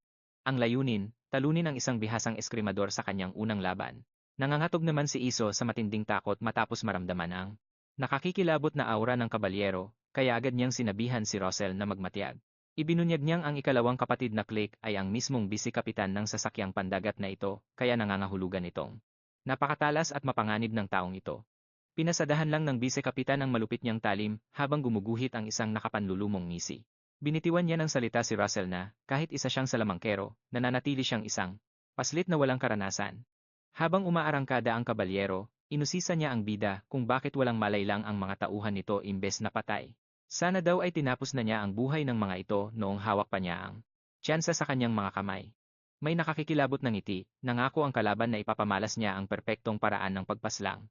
Ang layunin, talunin ang isang bihasang eskrimador sa kanyang unang laban. Nangangatog naman si Iso sa matinding takot matapos maramdaman ang nakakikilabot na aura ng kabalyero, kaya agad niyang sinabihan si Russell na magmatyag. Ibinunyag niyang ang ikalawang kapatid na Click ay ang mismong bisi-kapitan ng sasakyang pandagat na ito, kaya nangangahulugan itong napakatalas at mapanganib ng taong ito. Pinasadahan lang ng bisi-kapitan ang malupit niyang talim habang gumuguhit ang isang nakapanlulumong ngisi. Binitiwan niya ng salita si Russell na, kahit isa siyang salamangkero, nananatili siyang isang paslit na walang karanasan. Habang umaarangkada ang kabalyero, inusisa niya ang bida kung bakit walang malay lang ang mga tauhan nito imbes na patay. Sana daw ay tinapos na niya ang buhay ng mga ito noong hawak pa niya ang tsansa sa kanyang mga kamay. May nakakikilabot ng ngiti, nangako ang kalaban na ipapamalas niya ang perpektong paraan ng pagpaslang.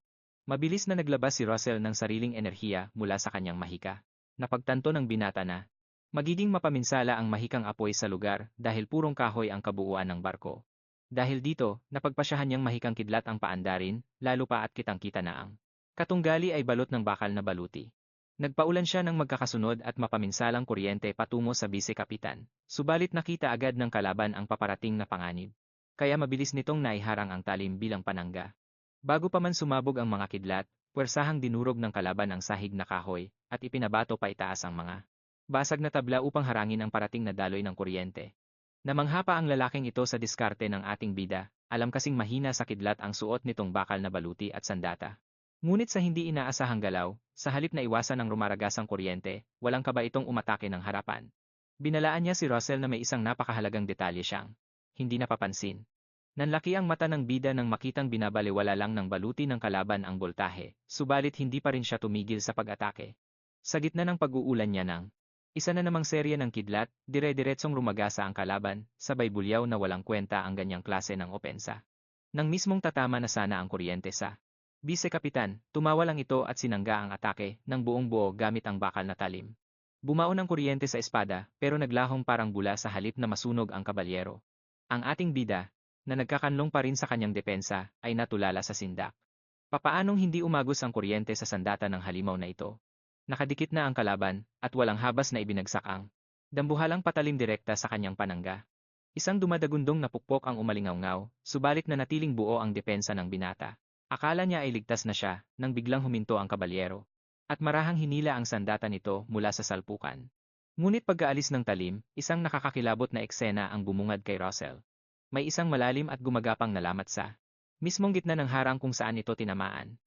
Mabilis na naglabas si Russell ng sariling enerhiya mula sa kanyang mahika. Napagtanto ng binata na magiging mapaminsala ang mahikang apoy sa lugar dahil purong kahoy ang kabuuan ng barko. Dahil dito, napagpasyahan niyang mahikang kidlat ang paandarin, lalo pa at kitang-kita na ang katunggali ay balot ng bakal na baluti. Nagpaulan siya ng magkakasunod at mapaminsalang kuryente patungo sa bise-kapitan, subalit nakita agad ng kalaban ang paparating na panganib. Kaya mabilis nitong naiharang ang talim bilang panangga. Bago pa man sumabog ang mga kidlat, puwersahang dinurog ng kalaban ang sahig na kahoy, at ipinabato pa itaas ang mga basag na tabla upang harangin ang parating na daloy ng kuryente. Namangha pa ang lalaking ito sa diskarte ng ating bida, alam kasing mahina sa kidlat ang suot nitong bakal na baluti at sandata. Ngunit sa hindi inaasahang galaw, sa halip na iwasan ang rumaragasang kuryente, walang kaba itong umatake ng harapan. Binalaan niya si Russell na may isang napakahalagang detalye siyang hindi napapansin. Nanlaki ang mata ng bida nang makitang binabaliwala lang ng baluti ng kalaban ang boltahe, subalit hindi pa rin siya tumigil sa pag-atake. Sa gitna ng pag-uulan niya ng isa na namang serye ng kidlat, dire-diretsong rumagasa ang kalaban, sabay bulyaw na walang kwenta ang ganyang klase ng opensa. Nang mismong tatama na sana ang kuryente sa bise-kapitan, tumawa lang ito at sinangga ang atake ng buong buo gamit ang bakal na talim. Bumaon ang kuryente sa espada, pero naglahong parang bula sa halip na masunog ang kabalyero. Ang ating bida, na nagkakanlong pa rin sa kanyang depensa, ay natulala sa sindak. Papaanong hindi umagos ang kuryente sa sandata ng halimaw na ito? Nakadikit na ang kalaban, at walang habas na ibinagsak ang dambuhalang patalim direkta sa kanyang panangga. Isang dumadagundong na pukpok ang umalingaw-ngaw, subalit na natiling buo ang depensa ng binata. Akala niya ay ligtas na siya, nang biglang huminto ang kabalyero. At marahang hinila ang sandata nito mula sa salpukan. Ngunit pagkaalis ng talim, isang nakakakilabot na eksena ang bumungad kay Russell. May isang malalim at gumagapang na lamat sa mismong gitna ng harang kung saan ito tinamaan.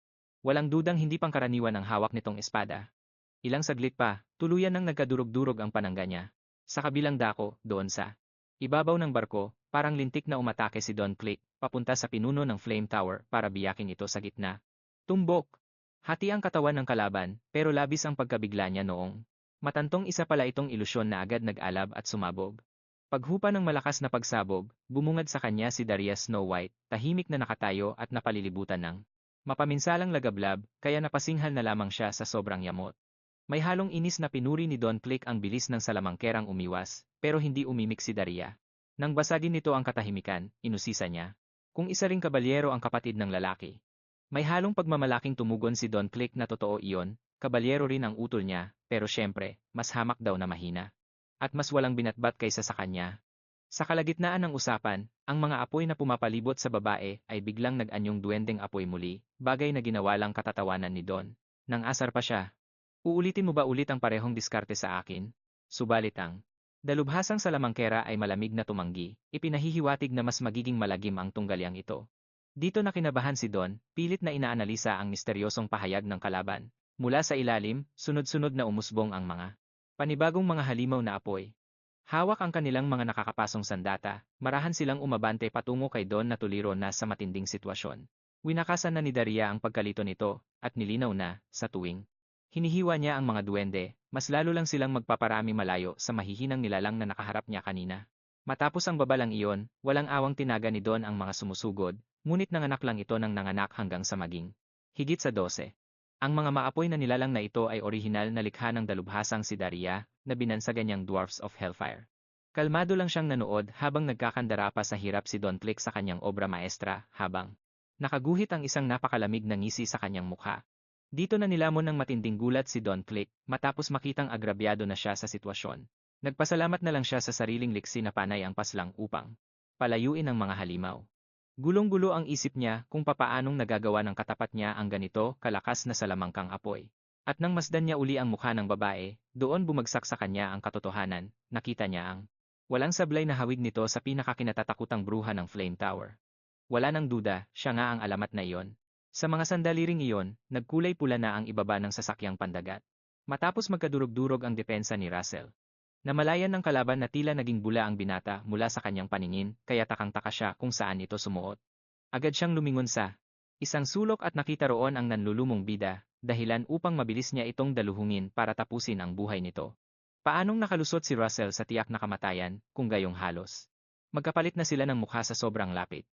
Walang dudang hindi pangkaraniwan ang hawak nitong espada. Ilang saglit pa, tuluyan nang nagkadurog-durog ang panangga niya. Sa kabilang dako, doon sa ibabaw ng barko, parang lintik na umatake si Don Click, papunta sa pinuno ng Flame Tower para biyakin ito sa gitna. Tumbok! Hati ang katawan ng kalaban, pero labis ang pagkabigla niya noong Matantong isa pala itong ilusyon na agad nag-alab at sumabog. Paghupa ng malakas na pagsabog, bumungad sa kanya si Darius Snow White, tahimik na nakatayo at napalilibutan ng mapaminsalang lagablab, kaya napasinghal na lamang siya sa sobrang yamot. May halong inis na pinuri ni Don Click ang bilis ng salamangkerang umiwas, pero hindi umimik si Daria. Nang basagin nito ang katahimikan, inusisa niya. Kung isa ring kabalyero ang kapatid ng lalaki. May halong pagmamalaking tumugon si Don Click na totoo iyon, kabalyero rin ang utol niya, pero syempre, mas hamak daw na mahina. At mas walang binatbat kaysa sa kanya. Sa kalagitnaan ng usapan, ang mga apoy na pumapalibot sa babae ay biglang nag-anyong duwendeng apoy muli, bagay na ginawa lang katatawanan ni Don. Nang asar pa siya. Uulitin mo ba ulit ang parehong diskarte sa akin? Subalit ang dalubhasang salamangkera ay malamig na tumanggi, ipinahihiwatig na mas magiging malagim ang tunggalyang ito. Dito na kinabahan si Don, pilit na inaanalisa ang misteryosong pahayag ng kalaban. Mula sa ilalim, sunod-sunod na umusbong ang mga panibagong mga halimaw na apoy. Hawak ang kanilang mga nakakapasong sandata, marahan silang umabante patungo kay Don na tuliro na sa matinding sitwasyon. Winakasan na ni Daria ang pagkalito nito, at nilinaw na, sa tuwing hinihiwa niya ang mga duwende, mas lalo lang silang magpaparami malayo sa mahihinang nilalang na nakaharap niya kanina. Matapos ang babalang iyon, walang awang tinaga ni Don ang mga sumusugod, ngunit nanganak lang ito ng nanganak hanggang sa maging higit sa 12. Ang mga maapoy na nilalang na ito ay orihinal na likha ng dalubhasang si Daria, na binansagan niyang Dwarfs of Hellfire. Kalmado lang siyang nanood habang nagkakandara pa sa hirap si Don Click sa kanyang obra maestra, habang nakaguhit ang isang napakalamig na ngisi sa kanyang mukha. Dito na nilamon ng matinding gulat si Don Click, matapos makitang agrabyado na siya sa sitwasyon. Nagpasalamat na lang siya sa sariling liksi na panay ang paslang upang palayuin ang mga halimaw. Gulong-gulo ang isip niya kung papaanong nagagawa ng katapat niya ang ganito kalakas na salamangkang apoy. At nang masdan niya uli ang mukha ng babae, doon bumagsak sa kanya ang katotohanan, nakita niya ang walang sablay na hawig nito sa pinakakinatatakutang bruha ng Flame Tower. Wala nang duda, siya nga ang alamat na iyon. Sa mga sandali ring iyon, nagkulay pula na ang ibaba ng sasakyang pandagat. Matapos magkadurog-durog ang depensa ni Russell. Namalayan ng kalaban na tila naging bula ang binata mula sa kanyang paningin, kaya takang-taka siya kung saan ito sumuot. Agad siyang lumingon sa isang sulok at nakita roon ang nanlulumong bida, dahilan upang mabilis niya itong daluhungin para tapusin ang buhay nito. Paanong nakalusot si Russell sa tiyak na kamatayan, kung gayong halos? Magkapalit na sila ng mukha sa sobrang lapit.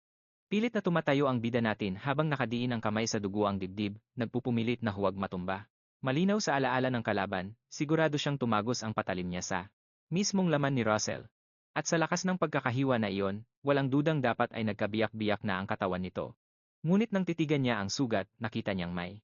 Pilit na tumatayo ang bida natin habang nakadiin ang kamay sa dugo ang dibdib, nagpupumilit na huwag matumba. Malinaw sa alaala ng kalaban, sigurado siyang tumagos ang patalim niya sa mismong laman ni Russell. At sa lakas ng pagkakahiwa na iyon, walang dudang dapat ay nagkabiyak-biyak na ang katawan nito. Ngunit nang titigan niya ang sugat, nakita niyang may